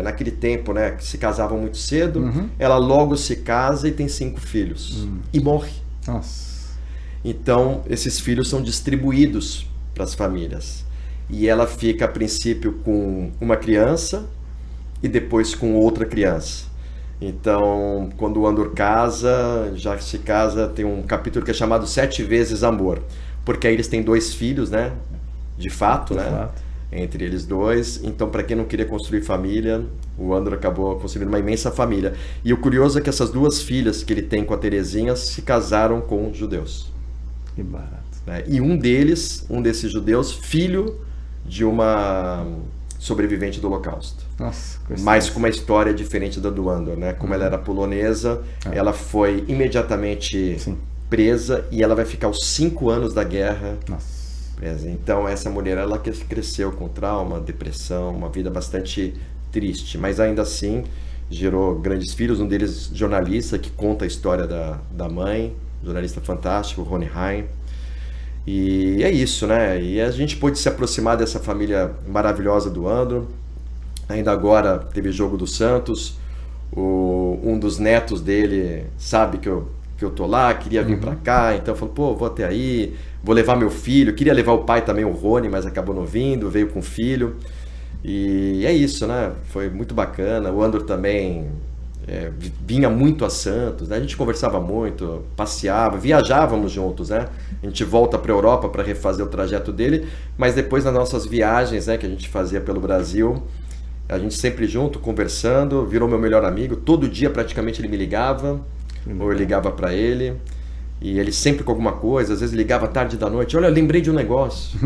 Speaker 5: naquele tempo, né, que se casavam muito cedo, ela logo se casa e tem 5 filhos. E morre.
Speaker 4: Nossa.
Speaker 5: Então, esses filhos são distribuídos para as famílias. E ela fica, a princípio, com uma criança e depois com outra criança. Então, quando o Andor casa, já se casa, tem um capítulo que é chamado 7 vezes Amor. Porque aí eles têm 2 filhos, né? De fato, né? Entre eles 2, então para quem não queria construir família, o Andor acabou construindo uma imensa família. E o curioso é que essas 2 filhas que ele tem com a Terezinha se casaram com judeus.
Speaker 4: Que barato.
Speaker 5: E um desses judeus, filho de uma sobrevivente do Holocausto.
Speaker 4: Nossa,
Speaker 5: mas com uma história diferente da do Andor, né? Como ela era polonesa, ela foi imediatamente presa e ela vai ficar os 5 anos da guerra.
Speaker 4: Nossa.
Speaker 5: Então essa mulher, ela cresceu com trauma, depressão, uma vida bastante triste, mas ainda assim gerou grandes filhos, um deles jornalista que conta a história da mãe, jornalista fantástico, Rony Heim. E é isso, né? E a gente pôde se aproximar dessa família maravilhosa do Andor. Ainda agora teve jogo do Santos, um dos netos dele sabe que eu tô lá, queria vir pra cá, então falou, pô, vou até aí, vou levar meu filho, queria levar o pai também, o Rony, mas acabou não vindo, veio com o filho, e é isso, né, foi muito bacana. O Andor também vinha muito a Santos, né? A gente conversava muito, passeava, viajávamos juntos, né? A gente volta para a Europa para refazer o trajeto dele, mas depois nas nossas viagens, né, que a gente fazia pelo Brasil, a gente sempre junto, conversando, virou meu melhor amigo. Todo dia praticamente ele me ligava, ou eu ligava para ele, e ele sempre com alguma coisa, às vezes ligava tarde da noite, olha, eu lembrei de um negócio.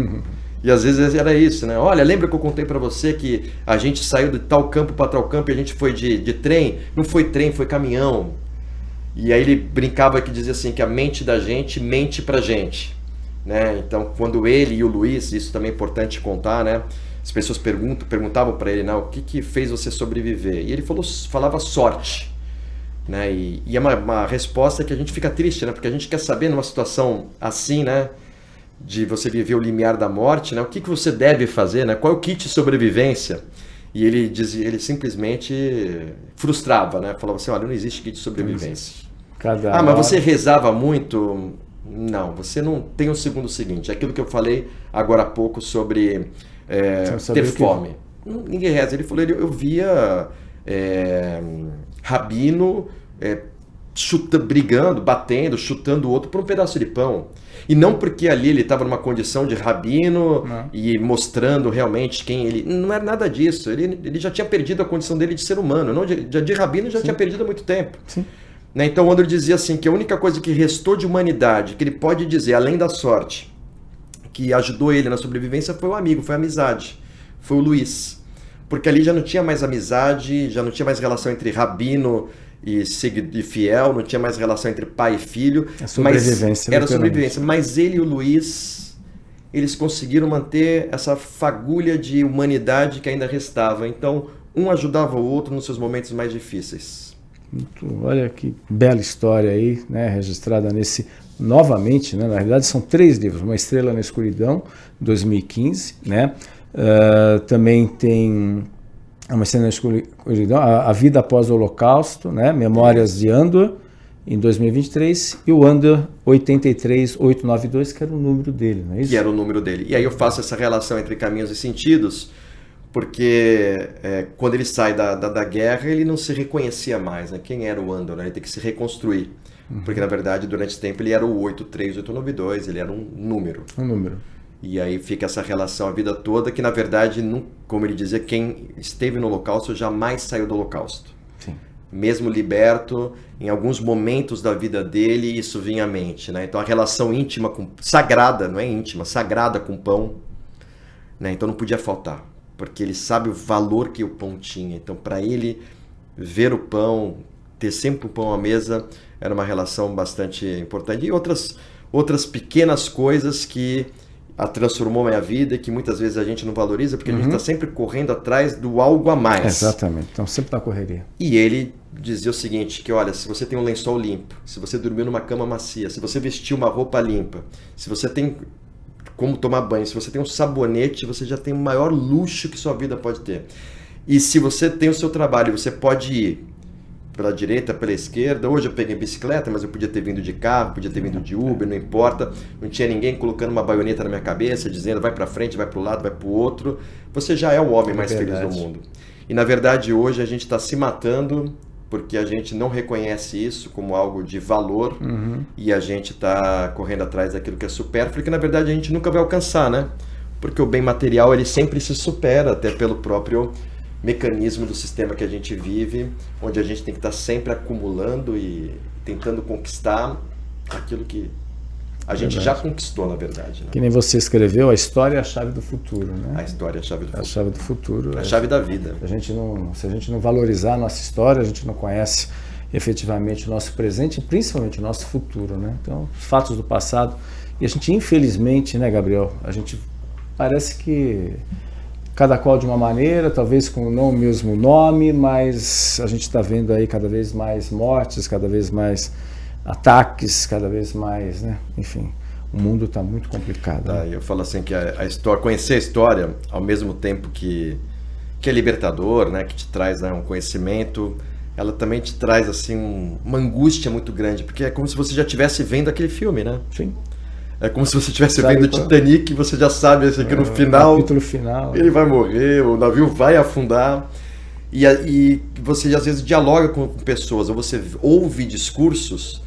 Speaker 5: E às vezes era isso, né? Olha, lembra que eu contei pra você que a gente saiu de tal campo pra tal campo e a gente foi de trem? Não foi trem, foi caminhão. E aí ele brincava que dizia assim, que a mente da gente mente pra gente, né? Então, quando ele e o Luiz, isso também é importante contar, né? As pessoas perguntavam pra ele, né? O que fez você sobreviver? E ele falava sorte, né? E é uma resposta que a gente fica triste, né? Porque a gente quer saber numa situação assim, né? De você viver o limiar da morte, né? O que você deve fazer, né? Qual é o kit de sobrevivência? E ele simplesmente frustrava, né? Falava assim, olha, não existe kit de sobrevivência. Mas você rezava muito? Não, você não tem o seguinte, aquilo que eu falei agora há pouco sobre ter fome. Ninguém reza. Ele falou, eu via rabino brigando, batendo, chutando o outro por um pedaço de pão. E não porque ali ele estava numa condição de rabino e mostrando realmente quem ele... Não era nada disso. Ele já tinha perdido a condição dele de ser humano. Não, de rabino já tinha perdido há muito tempo. Sim. Né? Então o André dizia assim, que a única coisa que restou de humanidade, que ele pode dizer, além da sorte, que ajudou ele na sobrevivência, foi o amigo, foi a amizade. Foi o Luiz. Porque ali já não tinha mais amizade, já não tinha mais relação entre rabino e fiel, não tinha mais relação entre pai e filho.
Speaker 4: A sobrevivência.
Speaker 5: Era sobrevivência. Mas ele e o Luiz, eles conseguiram manter essa fagulha de humanidade que ainda restava. Então, um ajudava o outro nos seus momentos mais difíceis.
Speaker 4: Olha que bela história aí, né, registrada novamente, né, na realidade são 3 livros, Uma Estrela na Escuridão, 2015, né, também tem Uma Estrela na Escuridão, A Vida Após o Holocausto, né, Memórias de Andor, em 2023, e o Andor 83892, que era o número dele, não é isso?
Speaker 5: Que era o número dele. E aí eu faço essa relação entre caminhos e sentidos, porque quando ele sai da guerra, ele não se reconhecia mais, né? Quem era o Andor, né? Ele tem que se reconstruir. Porque, na verdade, durante esse tempo, ele era o 83892, ele era um número.
Speaker 4: Um número.
Speaker 5: E aí fica essa relação a vida toda, que, na verdade, não, como ele dizia, quem esteve no Holocausto jamais saiu do Holocausto.
Speaker 4: Sim.
Speaker 5: Mesmo liberto, em alguns momentos da vida dele, isso vinha à mente, né? Então, a relação íntima, sagrada, não é íntima, sagrada com o pão, né? Então, não podia faltar. Porque ele sabe o valor que o pão tinha. Então, para ele, ver o pão, ter sempre o pão à mesa, era uma relação bastante importante. E outras pequenas coisas que a transformou minha vida e que muitas vezes a gente não valoriza, porque a gente está sempre correndo atrás do algo a mais.
Speaker 4: Exatamente, então sempre na correria.
Speaker 5: E ele dizia o seguinte, que olha, se você tem um lençol limpo, se você dormiu numa cama macia, se você vestiu uma roupa limpa, se você tem como tomar banho, se você tem um sabonete, você já tem o maior luxo que sua vida pode ter. E se você tem o seu trabalho, você pode ir pela direita, pela esquerda. Hoje eu peguei bicicleta, mas eu podia ter vindo de carro, podia ter vindo de Uber, não importa. Não tinha ninguém colocando uma baioneta na minha cabeça, dizendo vai para frente, vai para o lado, vai para o outro. Você já é o homem mais feliz do mundo. E na verdade hoje a gente está se matando porque a gente não reconhece isso como algo de valor e a gente está correndo atrás daquilo que é supérfluo, que na verdade a gente nunca vai alcançar, né? Porque o bem material ele sempre se supera, até pelo próprio mecanismo do sistema que a gente vive, onde a gente tem que estar sempre acumulando e tentando conquistar aquilo que a gente já conquistou, na verdade. Né?
Speaker 4: Que nem você escreveu, a história é a chave do futuro, né?
Speaker 5: A história é a chave do futuro.
Speaker 4: A chave do futuro.
Speaker 5: A chave da vida.
Speaker 4: Se a gente não valorizar a nossa história, a gente não conhece efetivamente o nosso presente e principalmente o nosso futuro, né? Então, os fatos do passado. E a gente, infelizmente, né, Gabriel, a gente parece que cada qual de uma maneira, talvez com não o mesmo nome, mas a gente está vendo aí cada vez mais mortes, cada vez mais ataques, cada vez mais, né? Enfim, o mundo está muito complicado.
Speaker 5: Tá, né? Eu falo assim que a história, conhecer a história, ao mesmo tempo que é libertador, né? Que te traz, né, um conhecimento, ela também te traz assim uma angústia muito grande, porque é como se você já estivesse vendo aquele filme, né?
Speaker 4: Sim.
Speaker 5: É como se você estivesse vendo o Titanic e você já sabe assim, que no final,
Speaker 4: capítulo final
Speaker 5: ele vai morrer, o navio vai afundar. E você às vezes dialoga com pessoas, ou você ouve discursos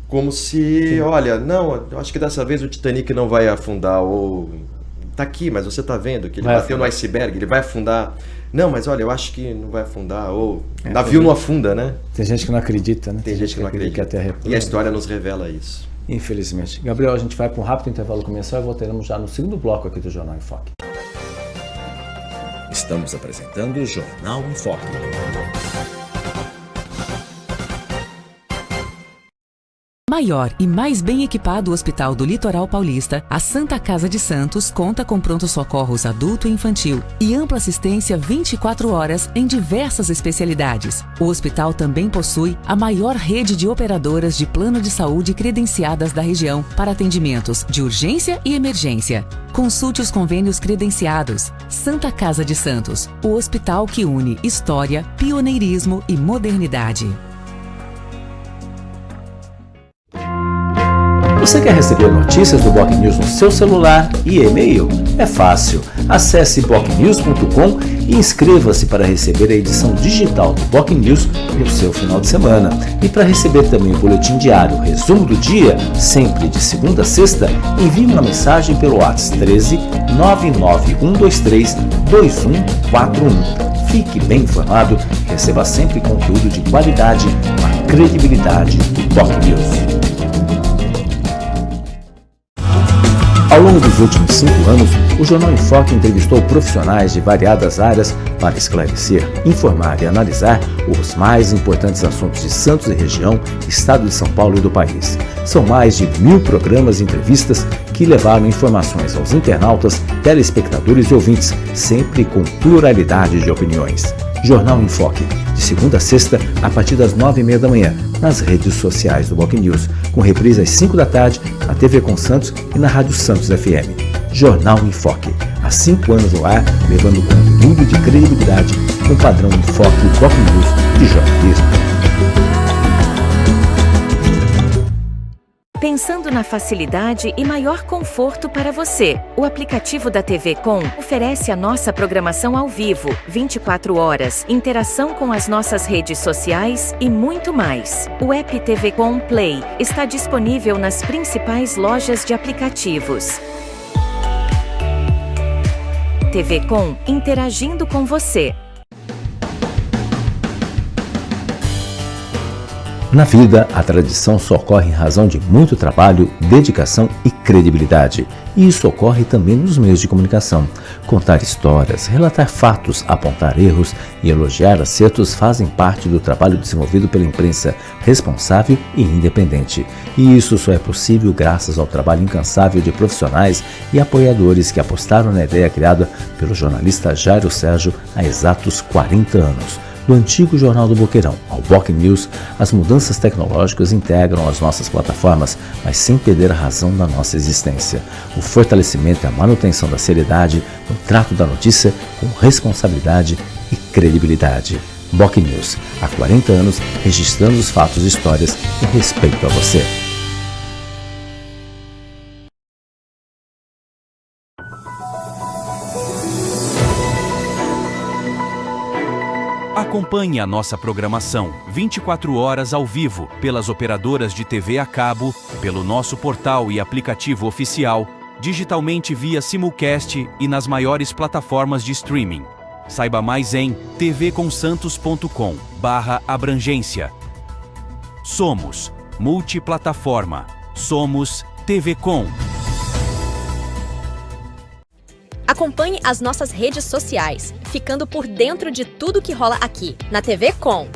Speaker 5: como se, olha, não, eu acho que dessa vez o Titanic não vai afundar, ou tá aqui, mas você tá vendo que ele bateu no iceberg, ele vai afundar. Não, mas olha, eu acho que não vai afundar, ou navio não afunda, né?
Speaker 4: Tem gente que não acredita, né?
Speaker 5: Tem gente que não acredita.
Speaker 4: Que a Terra é plana.
Speaker 5: E a história nos revela isso.
Speaker 4: Infelizmente. Gabriel, a gente vai para um rápido intervalo comercial e voltaremos já no segundo bloco aqui do Jornal em Foque.
Speaker 2: Estamos apresentando o Jornal em Foque.
Speaker 1: Maior e mais bem equipado Hospital do Litoral Paulista, a Santa Casa de Santos conta com pronto-socorros adulto e infantil e ampla assistência 24 horas em diversas especialidades. O hospital também possui a maior rede de operadoras de plano de saúde credenciadas da região para atendimentos de urgência e emergência. Consulte os convênios credenciados. Santa Casa de Santos, o hospital que une história, pioneirismo e modernidade.
Speaker 4: Você quer receber notícias do Boc News no seu celular e e-mail? É fácil. Acesse bocnews.com e inscreva-se para receber a edição digital do Boc News no seu final de semana. E para receber também o boletim diário, resumo do dia, sempre de segunda a sexta, envie uma mensagem pelo WhatsApp 13 99123 2141. Fique bem informado, receba sempre conteúdo de qualidade com a credibilidade do Boc News. Ao longo dos últimos 5 anos, o Jornal em Foque entrevistou profissionais de variadas áreas para esclarecer, informar e analisar os mais importantes assuntos de Santos e região, estado de São Paulo e do país. São mais de 1000 programas e entrevistas que levaram informações aos internautas, telespectadores e ouvintes, sempre com pluralidade de opiniões. Jornal em Foque, de segunda a sexta, a partir das 9h30 da manhã, nas redes sociais do Boc News, com reprise às 5 da tarde, na TV Com Santos e na Rádio Santos FM. Jornal em Foque, há 5 anos no ar, levando conteúdo de credibilidade com o padrão em Foque Boc News de jornalismo.
Speaker 6: Pensando na facilidade e maior conforto para você, o aplicativo da TV Com oferece a nossa programação ao vivo, 24 horas, interação com as nossas redes sociais e muito mais. O app TV Com Play está disponível nas principais lojas de aplicativos. TV Com, interagindo com você.
Speaker 4: Na vida, a tradição só ocorre em razão de muito trabalho, dedicação e credibilidade. E isso ocorre também nos meios de comunicação. Contar histórias, relatar fatos, apontar erros e elogiar acertos fazem parte do trabalho desenvolvido pela imprensa responsável e independente. E isso só é possível graças ao trabalho incansável de profissionais e apoiadores que apostaram na ideia criada pelo jornalista Jairo Sérgio há exatos 40 anos. Do antigo Jornal do Boqueirão ao Boc News, as mudanças tecnológicas integram as nossas plataformas, mas sem perder a razão da nossa existência. O fortalecimento e a manutenção da seriedade no trato da notícia com responsabilidade e credibilidade. Boc News, há 40 anos, registrando os fatos e histórias em respeito a você.
Speaker 7: Acompanhe a nossa programação 24 horas ao vivo pelas operadoras de TV a cabo, pelo nosso portal e aplicativo oficial, digitalmente via simulcast e nas maiores plataformas de streaming. Saiba mais em tvconsantos.com/abrangência. Somos multiplataforma. Somos TV Com.
Speaker 8: Acompanhe as nossas redes sociais, ficando por dentro de tudo que rola aqui, na TV Com.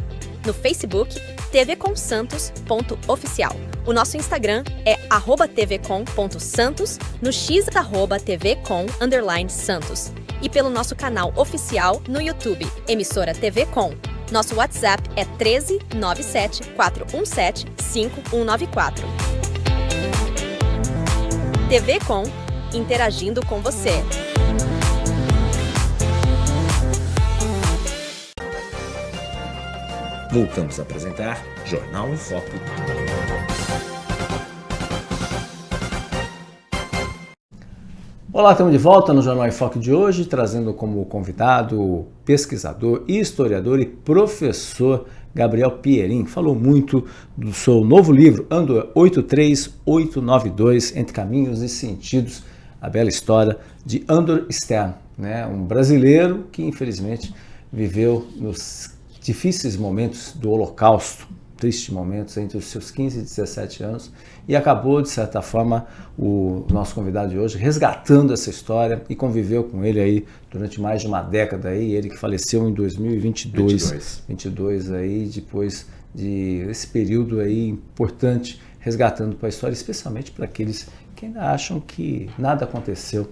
Speaker 8: No Facebook, tvconsantos.oficial. O nosso Instagram é @tvcom.santos, no X @tvcom_santos. E pelo nosso canal oficial no YouTube, emissora TV Com. Nosso WhatsApp é 13 97 417 5194. TV Com, interagindo com você.
Speaker 2: Voltamos a apresentar Jornal em Foque.
Speaker 4: Olá, estamos de volta no Jornal em Foque de hoje, trazendo como convidado o pesquisador, historiador e professor Gabriel Pierin. Falou muito do seu novo livro, Andor 83892, Entre Caminhos e Sentidos, a bela história de Andor Stern, né? Um brasileiro que infelizmente viveu nos difíceis momentos do Holocausto, tristes momentos entre os seus 15 e 17 anos, e acabou, de certa forma, o nosso convidado de hoje, resgatando essa história e conviveu com ele aí durante mais de uma década aí, ele que faleceu em 2022 aí, depois desse período aí importante, resgatando para a história, especialmente para aqueles que ainda acham que nada aconteceu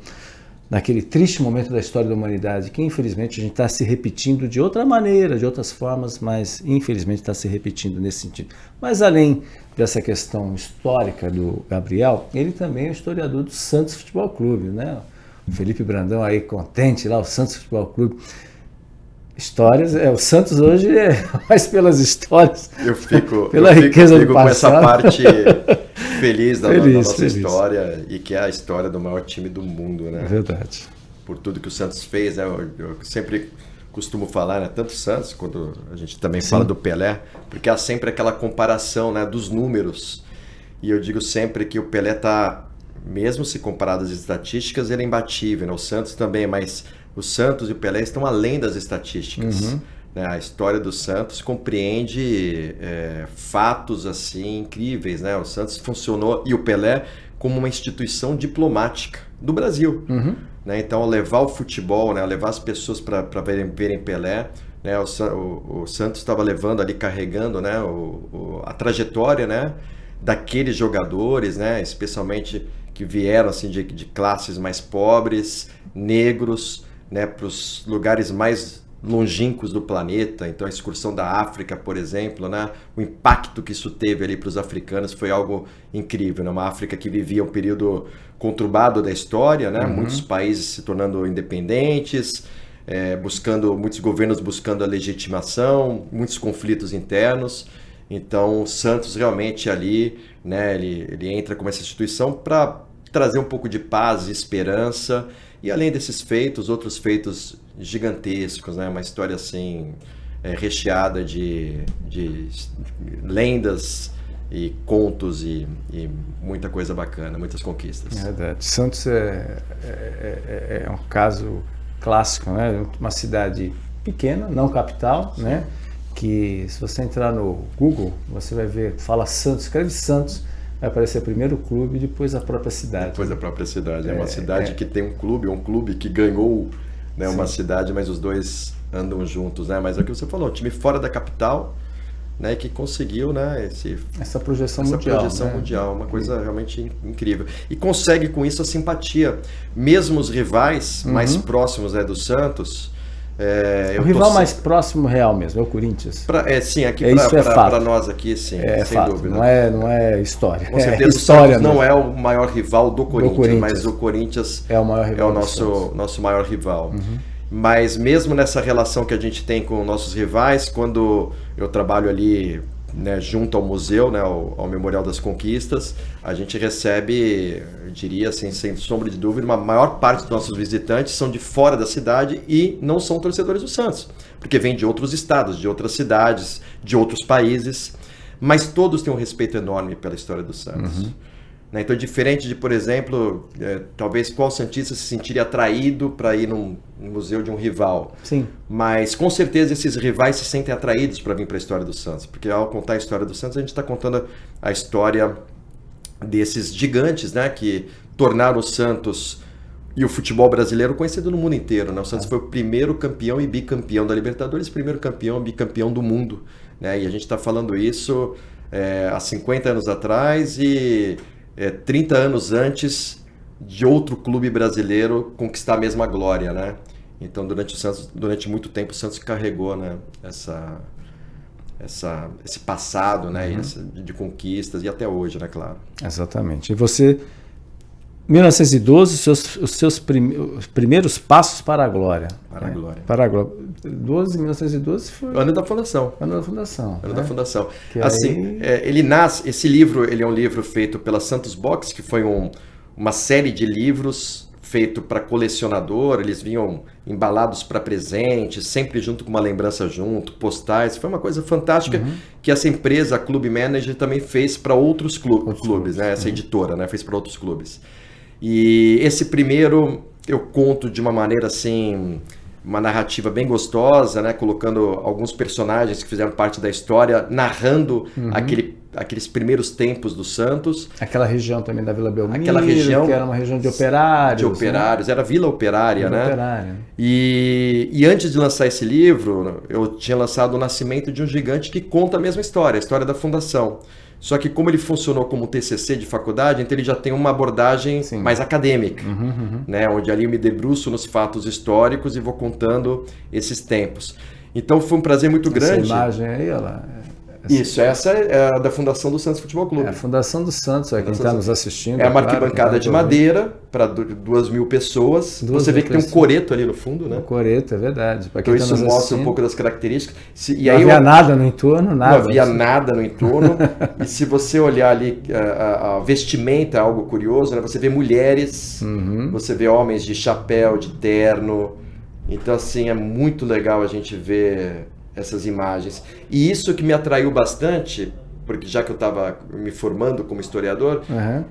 Speaker 4: naquele triste momento da história da humanidade, que infelizmente a gente está se repetindo de outra maneira, de outras formas, mas infelizmente está se repetindo nesse sentido. Mas além dessa questão histórica do Gabriel, ele também é historiador do Santos Futebol Clube, né? O Felipe Brandão aí contente lá, o Santos Futebol Clube. Histórias, o Santos hoje é mais pelas histórias, pela riqueza do passado.
Speaker 5: Com essa parte feliz da nossa história, e que é a história do maior time do mundo, né?
Speaker 4: É verdade.
Speaker 5: Por tudo que o Santos fez, né? Eu sempre costumo falar, né? Tanto o Santos, quando a gente também fala do Pelé, porque há sempre aquela comparação, né, dos números. E eu digo sempre que o Pelé está, mesmo se comparado às estatísticas, ele é imbatível, né? O Santos também, mas o Santos e o Pelé estão além das estatísticas. Né? A história do Santos compreende fatos assim incríveis, né? O Santos funcionou, e o Pelé, como uma instituição diplomática do Brasil. Né? Então, ao levar o futebol, né? Levar as pessoas para verem Pelé, né? O Santos estava levando ali, carregando, né? A trajetória, né? Daqueles jogadores, né? Especialmente que vieram assim, de classes mais pobres, negros, né? Para os lugares mais longínquos do planeta. Então a excursão da África, por exemplo, né? O impacto que isso teve ali para os africanos foi algo incrível, né? Uma África que vivia um período conturbado da história, né? Muitos países se tornando independentes, muitos governos buscando a legitimação, muitos conflitos internos. Então o Santos realmente ali, né? Ele entra como essa instituição para trazer um pouco de paz e esperança. E além desses feitos, outros feitos gigantescos, né? Uma história assim, recheada de lendas e contos e muita coisa bacana, muitas conquistas.
Speaker 4: É verdade. Santos é um caso clássico, né? Uma cidade pequena, não capital, né? Que se você entrar no Google, você vai ver, fala Santos, escreve Santos, vai aparecer primeiro o clube e depois a própria cidade.
Speaker 5: Depois a própria cidade. É uma cidade que tem um clube que ganhou, né, uma cidade, mas os dois andam juntos, né? Mas é o que você falou, um time fora da capital, né, que conseguiu, né,
Speaker 4: essa projeção mundial, né?
Speaker 5: Mundial, uma coisa realmente incrível. E consegue com isso a simpatia. Mesmo os rivais mais próximos, né, do Santos...
Speaker 4: o rival mais próximo real mesmo, é o Corinthians.
Speaker 5: Sim, aqui para nós aqui, sim, sem
Speaker 4: fato,
Speaker 5: dúvida.
Speaker 4: Não é história.
Speaker 5: Com certeza
Speaker 4: história
Speaker 5: o Santos não é o maior rival do Corinthians, mas o Corinthians
Speaker 4: é o maior rival,
Speaker 5: nosso maior rival. Mas mesmo nessa relação que a gente tem com nossos rivais, quando eu trabalho ali, né, junto ao museu, né, ao Memorial das Conquistas, a gente recebe, eu diria assim, sem sombra de dúvida, uma maior parte dos nossos visitantes são de fora da cidade e não são torcedores do Santos, porque vêm de outros estados, de outras cidades, de outros países, mas todos têm um respeito enorme pela história do Santos. Né? Então, diferente de, por exemplo, talvez qual santista se sentiria atraído para ir num museu de um rival.
Speaker 4: Sim.
Speaker 5: Mas, com certeza, esses rivais se sentem atraídos para vir para a história do Santos. Porque, ao contar a história do Santos, a gente está contando a história desses gigantes, né, que tornaram o Santos e o futebol brasileiro conhecido no mundo inteiro. Né? O Santos foi o primeiro campeão e bicampeão da Libertadores, primeiro campeão e bicampeão do mundo. Né? E a gente está falando isso há 50 anos atrás e... 30 anos antes de outro clube brasileiro conquistar a mesma glória, né? Então, durante muito tempo, o Santos carregou, né, esse passado, né, de conquistas, e até hoje, né, claro.
Speaker 4: Exatamente. E você, 1912, os seus primeiros passos para a glória.
Speaker 5: Para a glória.
Speaker 4: Para a glória. 1912 foi...
Speaker 5: Ano da fundação.
Speaker 4: Ano da fundação.
Speaker 5: Ano da fundação.
Speaker 4: Que
Speaker 5: assim, ele nasce... Esse livro, ele é um livro feito pela Santos Box, que foi uma série de livros feito para colecionador, eles vinham embalados para presente, sempre junto com uma lembrança junto, postais. Foi uma coisa fantástica que essa empresa, a Club Manager, também fez para outros clubes, né? Essa editora, né? Fez para outros clubes. E esse primeiro eu conto de uma maneira assim, uma narrativa bem gostosa, né? Colocando alguns personagens que fizeram parte da história, narrando aqueles primeiros tempos do Santos.
Speaker 4: Aquela região também da Vila Belmiro,
Speaker 5: aquela região
Speaker 4: que era uma região de operários.
Speaker 5: De operários, né? Era Vila Operária,
Speaker 4: Vila
Speaker 5: né?
Speaker 4: Operária.
Speaker 5: E antes de lançar esse livro, eu tinha lançado O Nascimento de um Gigante, que conta a mesma história, a história da fundação. Só que como ele funcionou como TCC de faculdade, então ele já tem uma abordagem mais acadêmica, né? Onde ali eu me debruço nos fatos históricos e vou contando esses tempos. Então foi um prazer muito grande.
Speaker 4: Essa imagem aí, ela...
Speaker 5: Isso, essa é a da Fundação do Santos Futebol Clube.
Speaker 4: É a Fundação do Santos, quem está nos assistindo.
Speaker 5: É uma arquibancada de madeira para 2.000 pessoas. Você vê que tem um coreto ali no fundo, né?
Speaker 4: Um coreto, é verdade.
Speaker 5: Então isso mostra um pouco das características.
Speaker 4: Não havia nada no entorno, nada.
Speaker 5: Não havia nada no entorno. E se você olhar ali, a vestimenta é algo curioso, né? Você vê mulheres, você vê homens de chapéu, de terno. Então, assim, é muito legal a gente ver essas imagens. E isso que me atraiu bastante, porque já que eu estava me formando como historiador,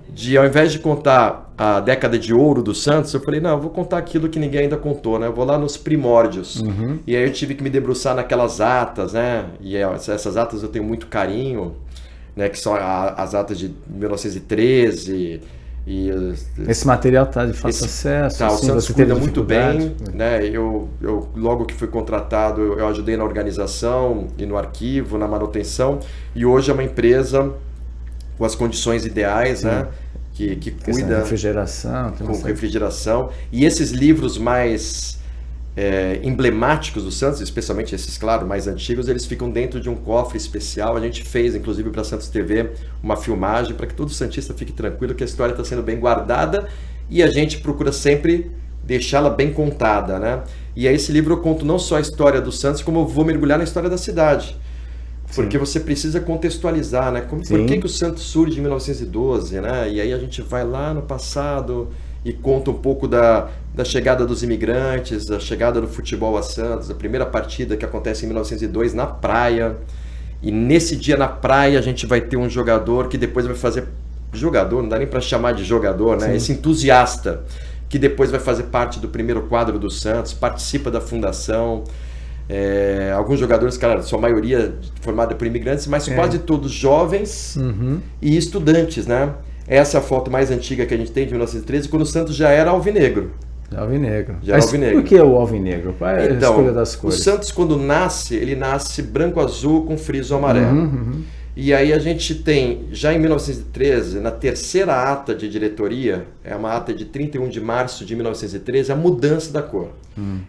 Speaker 5: de ao invés de contar a década de ouro do Santos, eu falei, não, eu vou contar aquilo que ninguém ainda contou, né? Eu vou lá nos primórdios. E aí eu tive que me debruçar naquelas atas, né? E essas atas eu tenho muito carinho, né? Que são as atas de 1913...
Speaker 4: Esse material está de fácil acesso.
Speaker 5: O Santos cuida muito bem, né? Eu logo que fui contratado, eu ajudei na organização e no arquivo, na manutenção, e hoje é uma empresa com as condições ideais, né? Que cuida com refrigeração. E esses livros mais emblemáticos do Santos, especialmente esses, claro, mais antigos, eles ficam dentro de um cofre especial. A gente fez, inclusive, para a Santos TV, uma filmagem para que todo santista fique tranquilo que a história está sendo bem guardada e a gente procura sempre deixá-la bem contada, né? E aí esse livro eu conto não só a história do Santos, como eu vou mergulhar na história da cidade. Porque você precisa contextualizar, né? Por que o Santos surge em 1912, né? E aí a gente vai lá no passado e conta um pouco da chegada dos imigrantes, da chegada do futebol a Santos, a primeira partida que acontece em 1902 na praia. E nesse dia na praia a gente vai ter um jogador que depois vai fazer... Jogador, não dá nem para chamar de jogador, né? Esse entusiasta que depois vai fazer parte do primeiro quadro do Santos, participa da fundação. Alguns jogadores, cara, sua maioria formada por imigrantes, mas quase todos jovens e estudantes, né? Essa é a foto mais antiga que a gente tem, de 1913, quando o Santos já era alvinegro.
Speaker 4: Alvinegro.
Speaker 5: Já era alvinegro.
Speaker 4: Por que o alvinegro? Qual é a escolha das cores?
Speaker 5: O Santos, quando nasce, ele nasce branco-azul com friso amarelo. E aí a gente tem, já em 1913, na terceira ata de diretoria, é uma ata de 31 de março de 1913, a mudança da cor.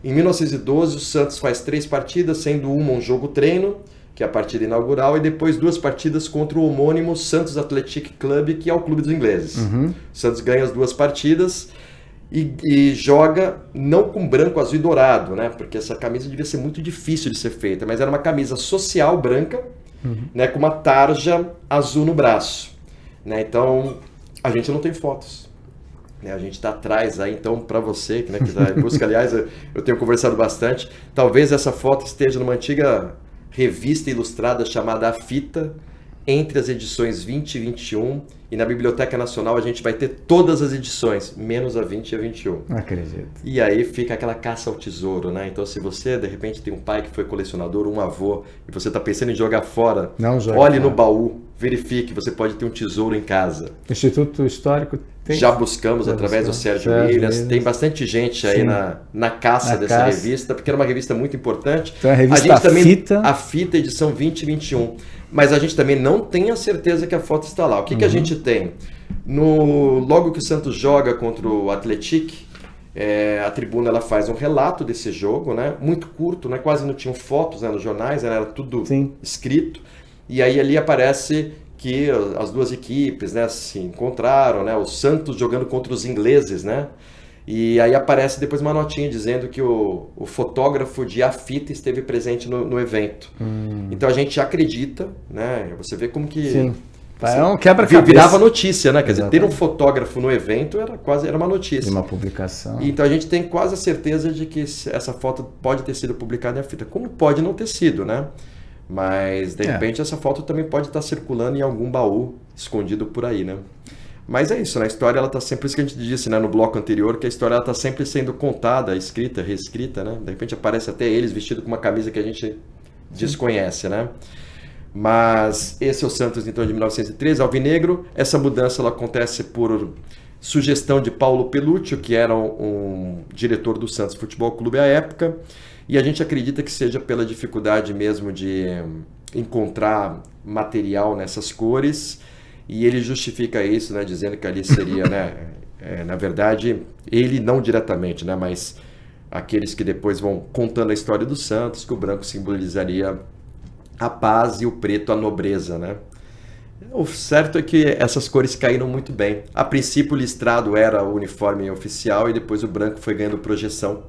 Speaker 5: Em 1912, o Santos faz 3 partidas, sendo uma um jogo-treino, que é a partida inaugural, e depois 2 partidas contra o homônimo Santos Athletic Club, que é o clube dos ingleses. O Santos ganha as 2 partidas e joga não com branco, azul e dourado, né? Porque essa camisa devia ser muito difícil de ser feita, mas era uma camisa social branca, né? Com uma tarja azul no braço, né? Então, a gente não tem fotos. A gente está atrás aí, então, para você, né, que está em busca, aliás, eu tenho conversado bastante, talvez essa foto esteja numa antiga revista ilustrada chamada A Fita, entre as edições 20 e 21, e na Biblioteca Nacional a gente vai ter todas as edições, menos a 20 e a 21.
Speaker 4: Não acredito.
Speaker 5: E aí fica aquela caça ao tesouro, né? Então se você, de repente, tem um pai que foi colecionador, um avô, e você está pensando em jogar fora, olhe no baú, verifique, você pode ter um tesouro em casa.
Speaker 4: Instituto Histórico tem?
Speaker 5: Já buscamos através do Sérgio Williams. Tem bastante gente aí na caça dessa revista, porque era uma revista muito importante.
Speaker 4: Então a revista
Speaker 5: A Fita, edição 20 e 21. Mas a gente também não tem a certeza que a foto está lá. O que a gente tem? Logo que o Santos joga contra o Athletic, a tribuna ela faz um relato desse jogo, né? Muito curto, né? Quase não tinham fotos, né, nos jornais, era tudo escrito. E aí ali aparece que as 2 equipes, né, se encontraram, né? O Santos jogando contra os ingleses, né? E aí aparece depois uma notinha dizendo que o fotógrafo de A Fita esteve presente no evento. Então a gente acredita, né? Você vê como que
Speaker 4: É um quebra-cabeça.
Speaker 5: Virava notícia, né? Quer dizer, ter um
Speaker 4: Exatamente.
Speaker 5: fotógrafo no evento era uma notícia.
Speaker 4: De uma publicação.
Speaker 5: Então a gente tem quase a certeza de que essa foto pode ter sido publicada em fita. Como pode não ter sido, né? Mas, de repente, essa foto também pode estar circulando em algum baú escondido por aí, né? Mas é isso, né? A história, ela tá sempre... Por isso que a gente disse, né, no bloco anterior, que a história, ela tá sempre sendo contada, escrita, reescrita, né? De repente aparece até eles vestidos com uma camisa que a gente desconhece, né? Mas esse é o Santos, então, de 1913, alvinegro. Essa mudança, ela acontece por sugestão de Paulo Pelúcio, que era um diretor do Santos Futebol Clube à época. E a gente acredita que seja pela dificuldade mesmo de encontrar material nessas cores. E ele justifica isso, né, dizendo que ali seria, né, na verdade, ele não diretamente, né, mas aqueles que depois vão contando a história do Santos, que o branco simbolizaria a paz e o preto a nobreza, né. O certo é que essas cores caíram muito bem. A princípio o listrado era o uniforme oficial e depois o branco foi ganhando projeção.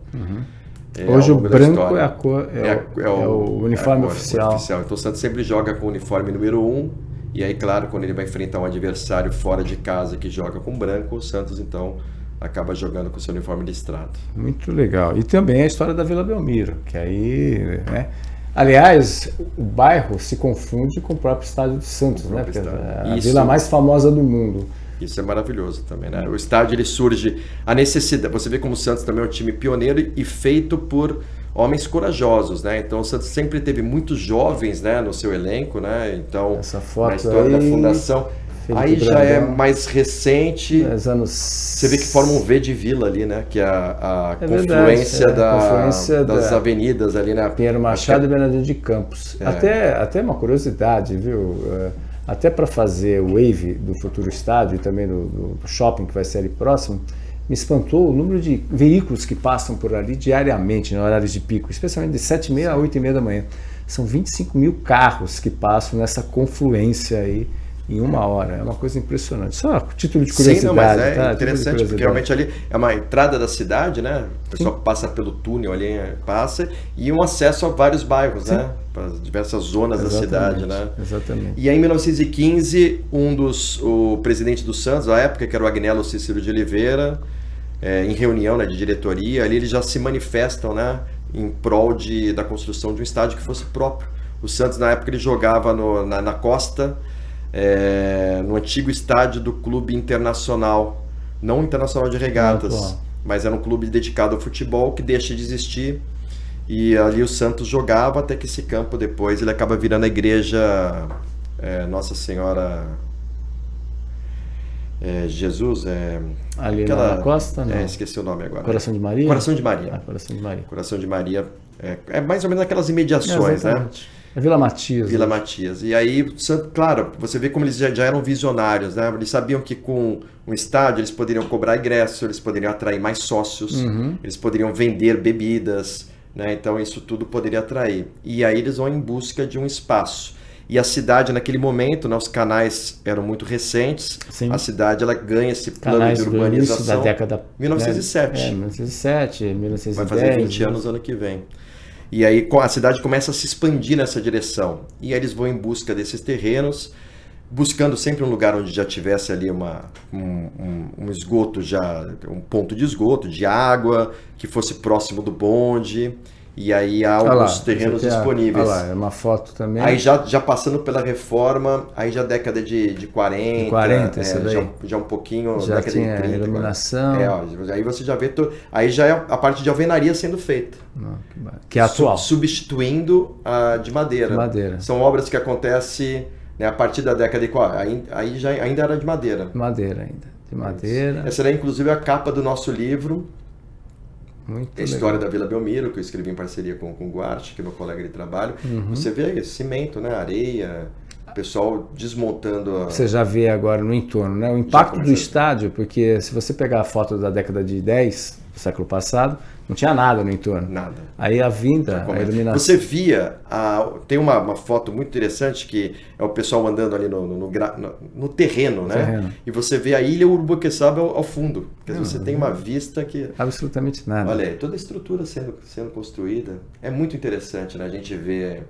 Speaker 4: Hoje o branco é a cor, é o uniforme oficial.
Speaker 5: Então o Santos sempre joga com o uniforme número 1, e aí, claro, quando ele vai enfrentar um adversário fora de casa que joga com branco, o Santos então acaba jogando com o seu uniforme listrado.
Speaker 4: Muito legal. E também a história da Vila Belmiro, que aí, né? Aliás, o bairro se confunde com o próprio estádio do Santos, né? Porque é a vila mais famosa do mundo.
Speaker 5: Isso é maravilhoso também, né? O estádio, ele surge a necessidade. Você vê como o Santos também é um time pioneiro e feito por homens corajosos, né? Então o Santos sempre teve muitos jovens, né, no seu elenco, né? Então,
Speaker 4: essa foto
Speaker 5: na história da fundação, aí
Speaker 4: Brandão,
Speaker 5: já é mais recente.
Speaker 4: Anos...
Speaker 5: Você vê que forma um V de vila ali, né? Que é a confluência, das avenidas ali, né?
Speaker 4: Pinheiro Machado e Bernardino de Campos. Até uma curiosidade, viu? Até para fazer o wave do futuro estádio e também do shopping que vai ser ali próximo, me espantou o número de veículos que passam por ali diariamente, em horários de pico, especialmente de 7h30 a 8h30 da manhã. São 25 mil carros que passam nessa confluência aí em uma hora. É uma coisa impressionante. Só título de curiosidade.
Speaker 5: Sim, não, mas é
Speaker 4: tá?
Speaker 5: interessante, porque realmente ali é uma entrada da cidade, né? O pessoal passa pelo túnel ali, passa, e um acesso a vários bairros, né? Para as diversas zonas da cidade, né?
Speaker 4: Exatamente.
Speaker 5: E aí, em 1915, o presidente do Santos, à época, que era o Agnello Cícero de Oliveira, em reunião, né, de diretoria, ali eles já se manifestam, né, em prol da construção de um estádio que fosse próprio. O Santos, na época, ele jogava na costa, no antigo estádio do Clube Internacional, não Internacional de Regatas, mas era um clube dedicado ao futebol que deixa de existir, e ali o Santos jogava até que esse campo depois ele acaba virando a igreja Nossa Senhora Jesus,
Speaker 4: ali na costa, não?
Speaker 5: Esqueci o nome agora.
Speaker 4: Coração de Maria?
Speaker 5: Coração de Maria.
Speaker 4: Coração de Maria.
Speaker 5: Coração de Maria. É mais ou menos naquelas imediações, né?
Speaker 4: É Vila Matias.
Speaker 5: Vila Matias. E aí, claro, você vê como eles já eram visionários, né? Eles sabiam que com um estádio eles poderiam cobrar ingresso, eles poderiam atrair mais sócios, eles poderiam vender bebidas, né? Então isso tudo poderia atrair. E aí eles vão em busca de um espaço. E a cidade, naquele momento, né, os canais eram muito recentes. Sim. A cidade ela ganha esse plano
Speaker 4: canais
Speaker 5: de urbanização.
Speaker 4: Da década
Speaker 5: 1907.
Speaker 4: 1907, 1910.
Speaker 5: Vai fazer 20 anos ano que vem. E aí a cidade começa a se expandir nessa direção. E aí eles vão em busca desses terrenos, buscando sempre um lugar onde já tivesse ali um esgoto, um ponto de esgoto, de água, que fosse próximo do bonde. E aí há alguns terrenos disponíveis.
Speaker 4: Olha lá, é uma foto também.
Speaker 5: Aí já passando pela reforma, aí já década de 40.
Speaker 4: De 40, isso daí.
Speaker 5: Já um pouquinho,
Speaker 4: já
Speaker 5: década
Speaker 4: tinha
Speaker 5: de 30.
Speaker 4: Iluminação.
Speaker 5: Aí você já vê, aí já é a parte de alvenaria sendo feita.
Speaker 4: Que é atual.
Speaker 5: Substituindo a de madeira. São obras que acontecem, né, a partir da década de 40. Aí ainda era de madeira.
Speaker 4: Madeira ainda. De madeira.
Speaker 5: Essa era inclusive a capa do nosso livro.
Speaker 4: Muito
Speaker 5: a história da Vila Belmiro, que eu escrevi em parceria com o Guarte, que é meu colega de trabalho. Você vê aí, cimento, né, areia, o pessoal desmontando.
Speaker 4: Você já vê agora no entorno, né, o impacto do estádio, porque se você pegar a foto da década de 10, do século passado, não tinha nada no entorno.
Speaker 5: Nada.
Speaker 4: Aí a vinda, a iluminação.
Speaker 5: Você via, tem uma foto muito interessante que é o pessoal andando ali no terreno, né? E você vê a ilha Urubuqueçaba ao fundo. Quer dizer, você tem uma vista que...
Speaker 4: Absolutamente nada.
Speaker 5: Olha aí, toda a estrutura sendo construída. É muito interessante, né? A gente vê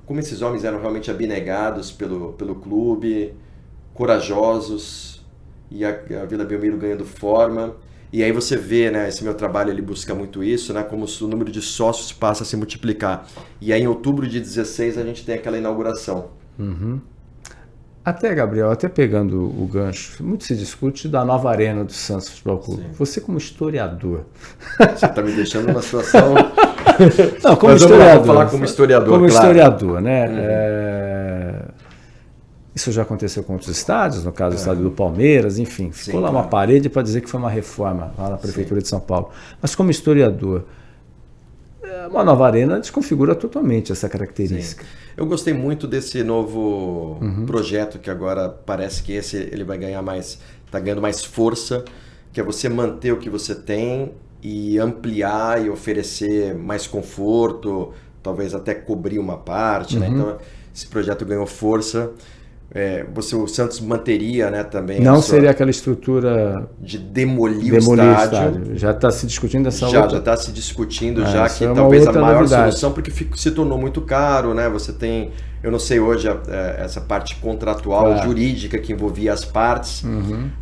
Speaker 5: como esses homens eram realmente abnegados pelo clube, corajosos, e a Vila Belmiro ganhando forma. E aí você vê, né, esse meu trabalho ele busca muito isso, né, como o número de sócios passa a se multiplicar. E aí em outubro de 16 a gente tem aquela inauguração.
Speaker 4: Uhum. Até, Gabriel, até pegando o gancho, muito se discute da nova arena do Santos Futebol Clube. Sim. Você como historiador...
Speaker 5: Você está me deixando numa situação...
Speaker 4: Não, como historiador.
Speaker 5: Vamos falar como historiador,
Speaker 4: como
Speaker 5: claro.
Speaker 4: Historiador, né? Isso já aconteceu com outros estádios, no caso do estádio do Palmeiras, enfim. Ficou lá uma parede para dizer que foi uma reforma lá na Prefeitura de São Paulo. Mas como historiador, uma nova arena desconfigura totalmente essa característica.
Speaker 5: Sim. Eu gostei muito desse novo projeto que agora parece que ele vai ganhar mais, está ganhando mais força, que é você manter o que você tem e ampliar e oferecer mais conforto, talvez até cobrir uma parte, né? Então esse projeto ganhou força. O Santos manteria, né, também...
Speaker 4: Não seria aquela estrutura...
Speaker 5: De demolir o estádio.
Speaker 4: Já está se discutindo essa
Speaker 5: Já
Speaker 4: outra...
Speaker 5: está se discutindo que
Speaker 4: é
Speaker 5: talvez a maior
Speaker 4: novidade.
Speaker 5: solução, porque se tornou muito caro, né? Você tem, eu não sei hoje essa parte contratual, jurídica que envolvia as partes,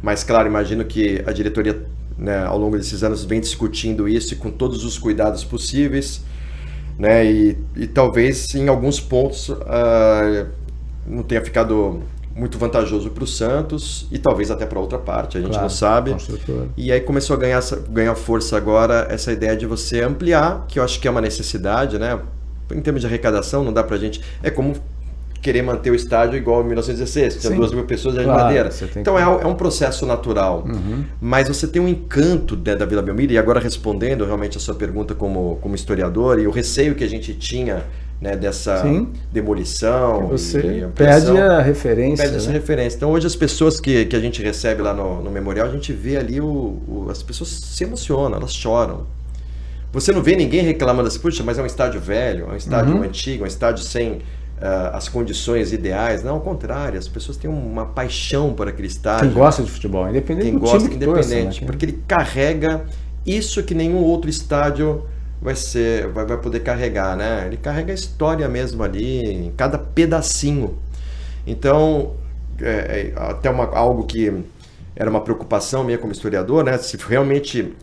Speaker 5: mas claro, imagino que a diretoria, né, ao longo desses anos vem discutindo isso e com todos os cuidados possíveis, né? E talvez em alguns pontos... não tenha ficado muito vantajoso para o Santos e talvez até para outra parte, a gente não sabe. E aí começou a ganhar força agora essa ideia de você ampliar, que eu acho que é uma necessidade, né? Em termos de arrecadação, não dá pra gente... É como querer manter o estádio igual em 1916, tinha 2.000 pessoas de madeira. Então é um processo natural. Mas você tem um encanto da Vila Belmiro, e agora respondendo realmente a sua pergunta como historiador, e o receio que a gente tinha, né, dessa demolição.
Speaker 4: Você perde a referência.
Speaker 5: Perde essa referência. Então hoje as pessoas que a gente recebe lá no memorial, a gente vê ali as pessoas se emocionam, elas choram. Você não vê ninguém reclamando assim, puxa, mas é um estádio velho, é um estádio antigo, é um estádio sem as condições ideais. Não, ao contrário, as pessoas têm uma paixão por aquele estádio.
Speaker 4: Quem gosta de futebol, independente do time que torce,
Speaker 5: porque ele carrega isso que nenhum outro estádio vai poder carregar, né? Ele carrega a história mesmo ali, em cada pedacinho. Então, até algo que era uma preocupação minha como historiador, né? Se realmente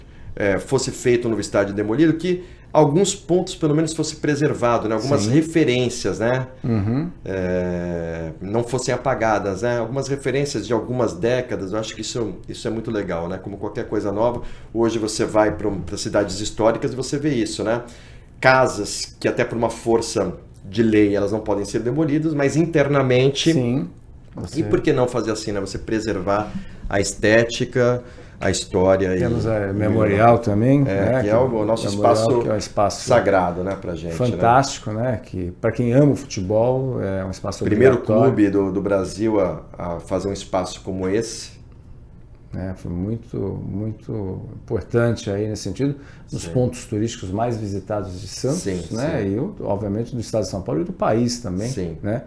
Speaker 5: fosse feito um novo estádio demolido, que alguns pontos pelo menos fosse preservado, né? Algumas referências, né? Não fossem apagadas, né? Algumas referências de algumas décadas. Eu acho que isso é muito legal, né? Como qualquer coisa nova, hoje você vai para cidades históricas e você vê isso, né? Casas que até por uma força de lei elas não podem ser demolidas, mas internamente...
Speaker 4: Sim.
Speaker 5: E por que não fazer assim, né? Você preservar a estética, a história.
Speaker 4: Temos a memorial também, né?
Speaker 5: Que é o nosso espaço,
Speaker 4: que é um espaço
Speaker 5: sagrado, né, pra gente.
Speaker 4: Fantástico, né? Que para quem ama o futebol é um espaço
Speaker 5: primeiro clube do Brasil a fazer um espaço como esse.
Speaker 4: Foi muito, muito importante aí nesse sentido, nos pontos turísticos mais visitados de Santos, né? E obviamente do estado de São Paulo e do país também, né?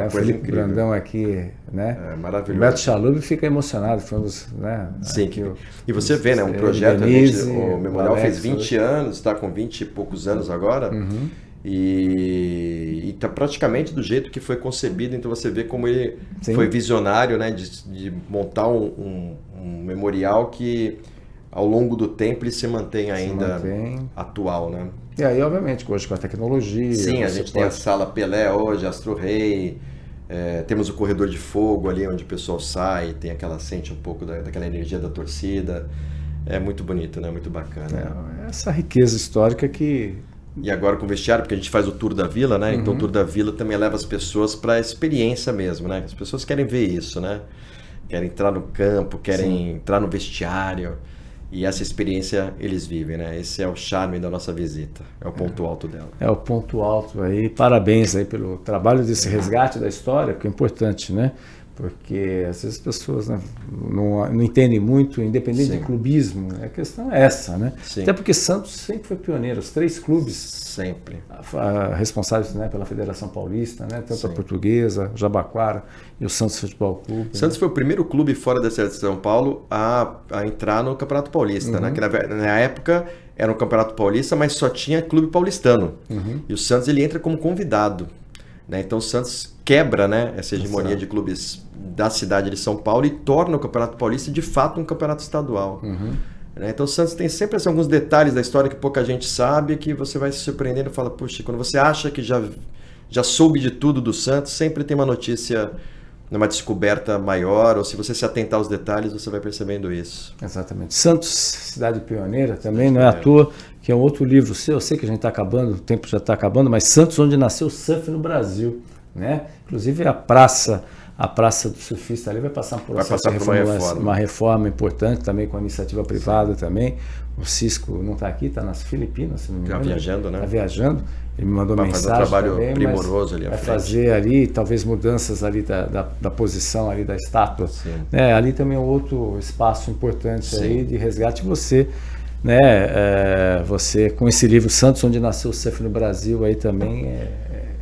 Speaker 4: Felipe incrível. Brandão aqui, né?
Speaker 5: Maravilhoso.
Speaker 4: O Beto Chalub fica emocionado, foi um dos, né?
Speaker 5: Sim, e você vê, né? Um projeto, o Memorial fez 20 anos, está com 20 e poucos anos agora, e está praticamente do jeito que foi concebido. Então você vê como ele foi visionário, né? De montar um memorial que ao longo do tempo ele se mantém ainda atual, né?
Speaker 4: E aí, obviamente, hoje com a tecnologia...
Speaker 5: Sim, a gente tem a Sala Pelé hoje, Astro Rei, temos o Corredor de Fogo ali, onde o pessoal sai, sente um pouco daquela energia da torcida. É muito bonito, né? Muito bacana.
Speaker 4: Essa riqueza histórica que...
Speaker 5: E agora com o vestiário, porque a gente faz o Tour da Vila, né? Então o Tour da Vila também leva as pessoas para a experiência mesmo, né? As pessoas querem ver isso, né? Querem entrar no campo, querem entrar no vestiário... E essa experiência eles vivem, né? Esse é o charme da nossa visita, é o ponto alto dela.
Speaker 4: É o ponto alto aí, parabéns aí pelo trabalho desse resgate da história, que é importante, né? Porque às vezes as pessoas, né, não entendem muito, independente de clubismo, a questão é essa, né? Até porque Santos sempre foi pioneiro, os 3 clubes
Speaker 5: sempre
Speaker 4: responsáveis, né, pela Federação Paulista, né? Tanto a Portuguesa, Jabaquara e o Santos Futebol Clube.
Speaker 5: Santos foi o primeiro clube fora da cidade de São Paulo a entrar no Campeonato Paulista, né? Que na época era um campeonato paulista, mas só tinha clube paulistano. E o Santos ele entra como convidado. Né? Então o Santos quebra, né, essa hegemonia de clubes da cidade de São Paulo e torna o Campeonato Paulista de fato um campeonato estadual. Né? Então o Santos tem sempre assim, alguns detalhes da história que pouca gente sabe, que você vai se surpreendendo e fala, puxa, quando você acha que já soube de tudo do Santos, sempre tem uma notícia, uma descoberta maior, ou se você se atentar aos detalhes, você vai percebendo isso.
Speaker 4: Exatamente. Santos, cidade pioneira também, não é à toa, que é um outro livro seu, eu sei que a gente está acabando, o tempo já está acabando, mas Santos, onde nasceu o surf no Brasil, né? Inclusive a praça do surfista ali vai passar por uma reforma importante também, com a iniciativa privada também. O Cisco não está aqui, está nas Filipinas, se não me engano.
Speaker 5: Está viajando, né?
Speaker 4: Está viajando. Ele me mandou mensagem
Speaker 5: fazer um trabalho
Speaker 4: também,
Speaker 5: primoroso ali à
Speaker 4: vai
Speaker 5: frente.
Speaker 4: fazer ali talvez mudanças ali da posição ali da estátua. Né? Ali também é um outro espaço importante aí de resgate. Você, né? Você com esse livro Santos, onde nasceu o surf no Brasil, aí também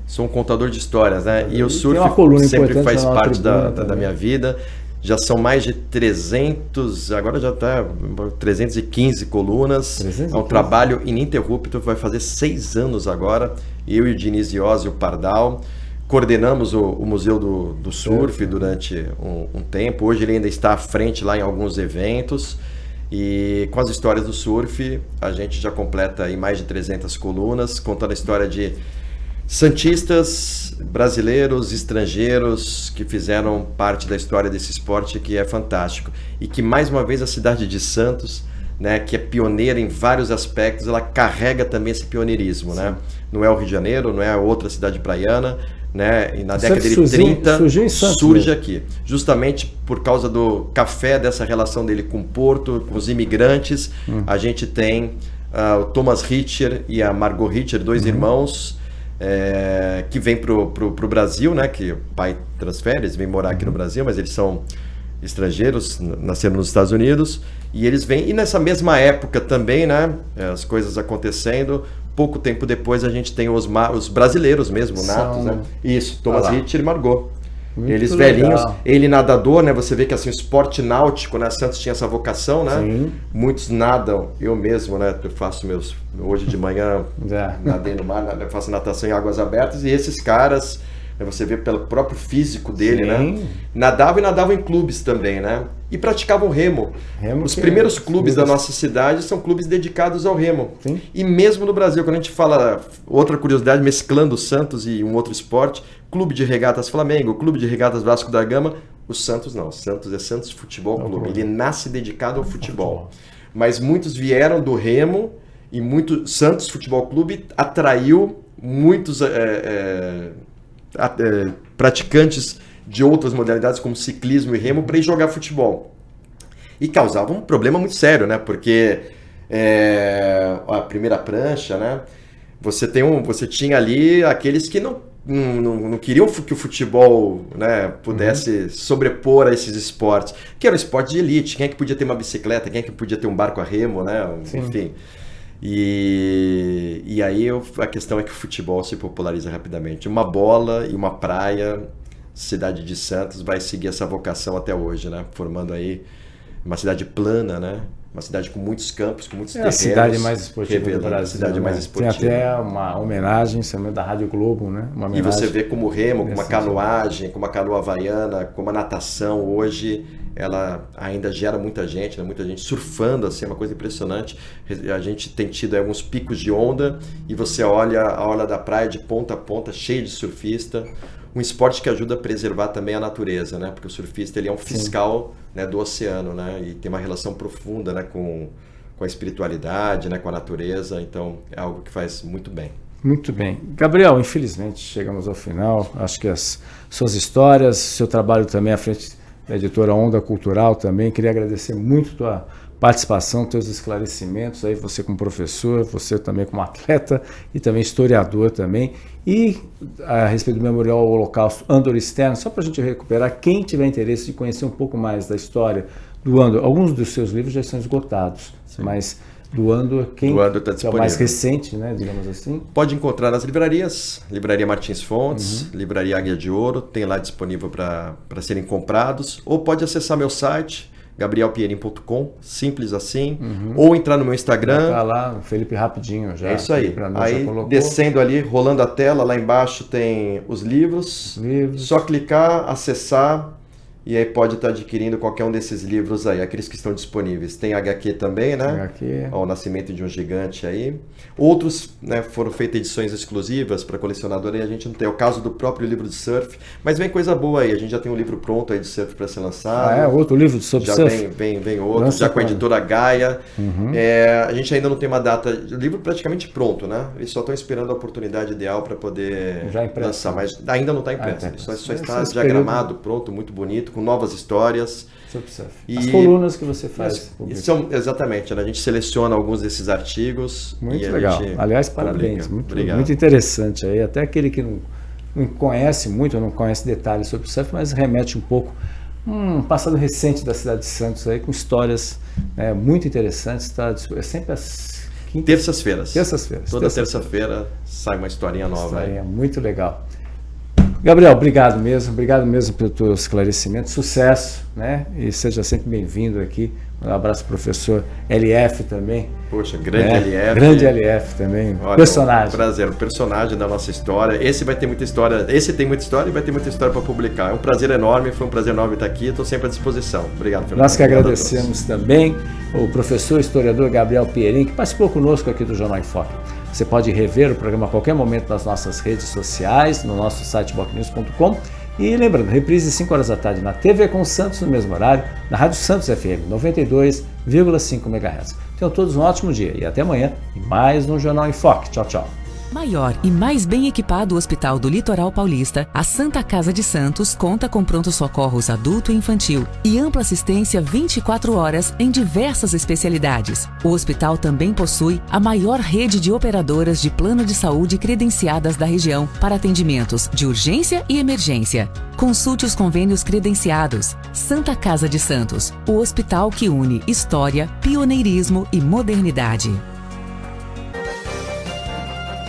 Speaker 5: Sou um contador de histórias, né? E o surf
Speaker 4: sempre
Speaker 5: faz parte da minha vida. Já são mais de 300, agora já está 315 colunas. 315? É um trabalho ininterrupto, vai fazer 6 anos agora. Eu e o Diniz Iose e o Pardal coordenamos o Museu do Surf durante um tempo. Hoje ele ainda está à frente lá em alguns eventos. E com as histórias do surf, a gente já completa aí mais de 300 colunas, contando a história de santistas, brasileiros, estrangeiros que fizeram parte da história desse esporte que é fantástico. E que mais uma vez a cidade de Santos, né, que é pioneira em vários aspectos, ela carrega também esse pioneirismo. Né? Não é o Rio de Janeiro, não é outra cidade praiana, né? E na década de 30 surge aqui, justamente por causa do café, dessa relação dele com o Porto, com os imigrantes. A gente tem o Thomas Richter e a Margot Richter, 2 irmãos, que vêm pro Brasil, né? Que o pai transfere, eles vêm morar aqui no Brasil, mas eles são estrangeiros, nasceram nos Estados Unidos, e eles vêm, e nessa mesma época também, né? As coisas acontecendo, pouco tempo depois a gente tem os brasileiros mesmo, natos, né? Isso, Thomas Richter e Margot. Eles velhinhos, ele nadador, né? Você vê que assim, o esporte náutico, né? Santos tinha essa vocação, né? Sim. Muitos nadam, eu mesmo, né? Eu faço hoje de manhã, nadei no mar, eu faço natação em águas abertas, e esses caras, você vê pelo próprio físico dele, né? Nadavam em clubes também, né? E praticavam remo. Os primeiros clubes da nossa cidade são clubes dedicados ao remo. Sim. E mesmo no Brasil, quando a gente fala, outra curiosidade, mesclando o Santos e um outro esporte, Clube de Regatas Flamengo, Clube de Regatas Vasco da Gama, o Santos não. O Santos é Santos Futebol Clube. Ele nasce dedicado ao futebol. Mas muitos vieram do remo e Santos Futebol Clube atraiu muitos praticantes de outras modalidades como ciclismo e remo para ir jogar futebol. E causava um problema muito sério, né? Porque a primeira prancha, né? Você tinha ali aqueles que não queriam que o futebol, né, pudesse sobrepor a esses esportes, que era um esporte de elite. Quem é que podia ter uma bicicleta? Quem é que podia ter um barco a remo, né? Enfim. E aí a questão é que o futebol se populariza rapidamente. Uma bola e uma praia, cidade de Santos vai seguir essa vocação até hoje, né? Formando aí uma cidade plana, né? Uma cidade com muitos campos, com muitos terrenos. É a cidade mais esportiva do Brasil. Cidade mais esportiva. Tem até uma homenagem, da Rádio Globo, né? E você vê como o remo, como a canoagem, como a canoa havaiana, como a natação hoje, ela ainda gera muita gente, né? Muita gente surfando, assim, é uma coisa impressionante. A gente tem tido alguns picos de onda e você olha a orla da praia de ponta a ponta, cheio de surfista. Um esporte que ajuda a preservar também a natureza, né? Porque o surfista ele é um fiscal, né, do oceano, né? E tem uma relação profunda, né, com a espiritualidade, né, com a natureza. Então é algo que faz muito bem. Muito bem. Gabriel, infelizmente chegamos ao final. Acho que as suas histórias, seu trabalho também à frente da editora Onda Cultural também. Queria agradecer muito a tua participação, teus esclarecimentos, aí você como professor, você também como atleta e também historiador também. E a respeito do Memorial ao Holocausto Andor Stern, só para a gente recuperar, quem tiver interesse de conhecer um pouco mais da história do Andor, alguns dos seus livros já estão esgotados, mas do Andor, tá que é o mais recente, né, digamos assim? Pode encontrar nas livrarias, Livraria Martins Fontes, Livraria Águia de Ouro, tem lá disponível para serem comprados, ou pode acessar meu site, gabrielpierin.com, simples assim, ou entrar no meu Instagram.
Speaker 4: Tá lá, o Felipe rapidinho já.
Speaker 5: É isso aí. Aí
Speaker 4: já
Speaker 5: descendo ali, rolando a tela, lá embaixo tem os livros. Só clicar, acessar, e aí pode estar adquirindo qualquer um desses livros aí, aqueles que estão disponíveis. Tem HQ também, né?
Speaker 4: HQ.
Speaker 5: Ó, O Nascimento de um Gigante aí. Outros, né, foram feitas edições exclusivas para colecionador e a gente não tem. É o caso do próprio livro de surf, mas vem coisa boa aí. A gente já tem um livro pronto aí de surf para ser lançado.
Speaker 4: Outro livro sobre
Speaker 5: já
Speaker 4: surf?
Speaker 5: Vem outro, lança já com a editora Gaia. A gente ainda não tem uma data, o livro praticamente pronto, né? Eles só estão esperando a oportunidade ideal para poder lançar, mas ainda não está impresso. Só está diagramado, pronto, muito bonito, com novas histórias.
Speaker 4: Sobre surf. As colunas que você faz.
Speaker 5: Exatamente, né? A gente seleciona alguns desses artigos.
Speaker 4: Muito legal. Aliás, parabéns.
Speaker 5: Obrigado.
Speaker 4: Muito interessante aí. Até aquele que não conhece muito, não conhece detalhes sobre o surf, mas remete um pouco um passado recente da cidade de Santos aí, com histórias muito interessantes. É sempre às
Speaker 5: terças-feiras. Toda terça-feira sai uma historinha nova.
Speaker 4: Aí. Muito legal. Gabriel, obrigado mesmo pelo teu esclarecimento, sucesso, né? E seja sempre bem-vindo aqui. Um abraço pro professor LF também.
Speaker 5: Poxa, grande LF.
Speaker 4: Grande LF também,
Speaker 5: olha,
Speaker 4: personagem.
Speaker 5: Um prazer, personagem da nossa história. Esse vai ter muita história, tem muita história e vai ter muita história para publicar. É um prazer enorme, foi um prazer enorme estar aqui, estou sempre à disposição. Obrigado, Fernando.
Speaker 4: Nós que agradecemos também o professor historiador Gabriel Pierin, que participou conosco aqui do Jornal em Foque. Você pode rever o programa a qualquer momento nas nossas redes sociais, no nosso site bocnews.com. E lembrando, reprise 5 horas da tarde na TV com Santos, no mesmo horário, na Rádio Santos FM 92,5 MHz. Tenham todos um ótimo dia e até amanhã em mais um Jornal em Foque. Tchau, tchau.
Speaker 1: Maior e mais bem equipado Hospital do Litoral Paulista, a Santa Casa de Santos conta com pronto-socorros adulto e infantil e ampla assistência 24 horas em diversas especialidades. O hospital também possui a maior rede de operadoras de plano de saúde credenciadas da região para atendimentos de urgência e emergência. Consulte os convênios credenciados. Santa Casa de Santos, o hospital que une história, pioneirismo e modernidade.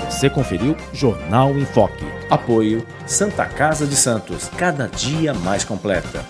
Speaker 3: Você conferiu Jornal em Foque. Apoio Santa Casa de Santos, cada dia mais completa.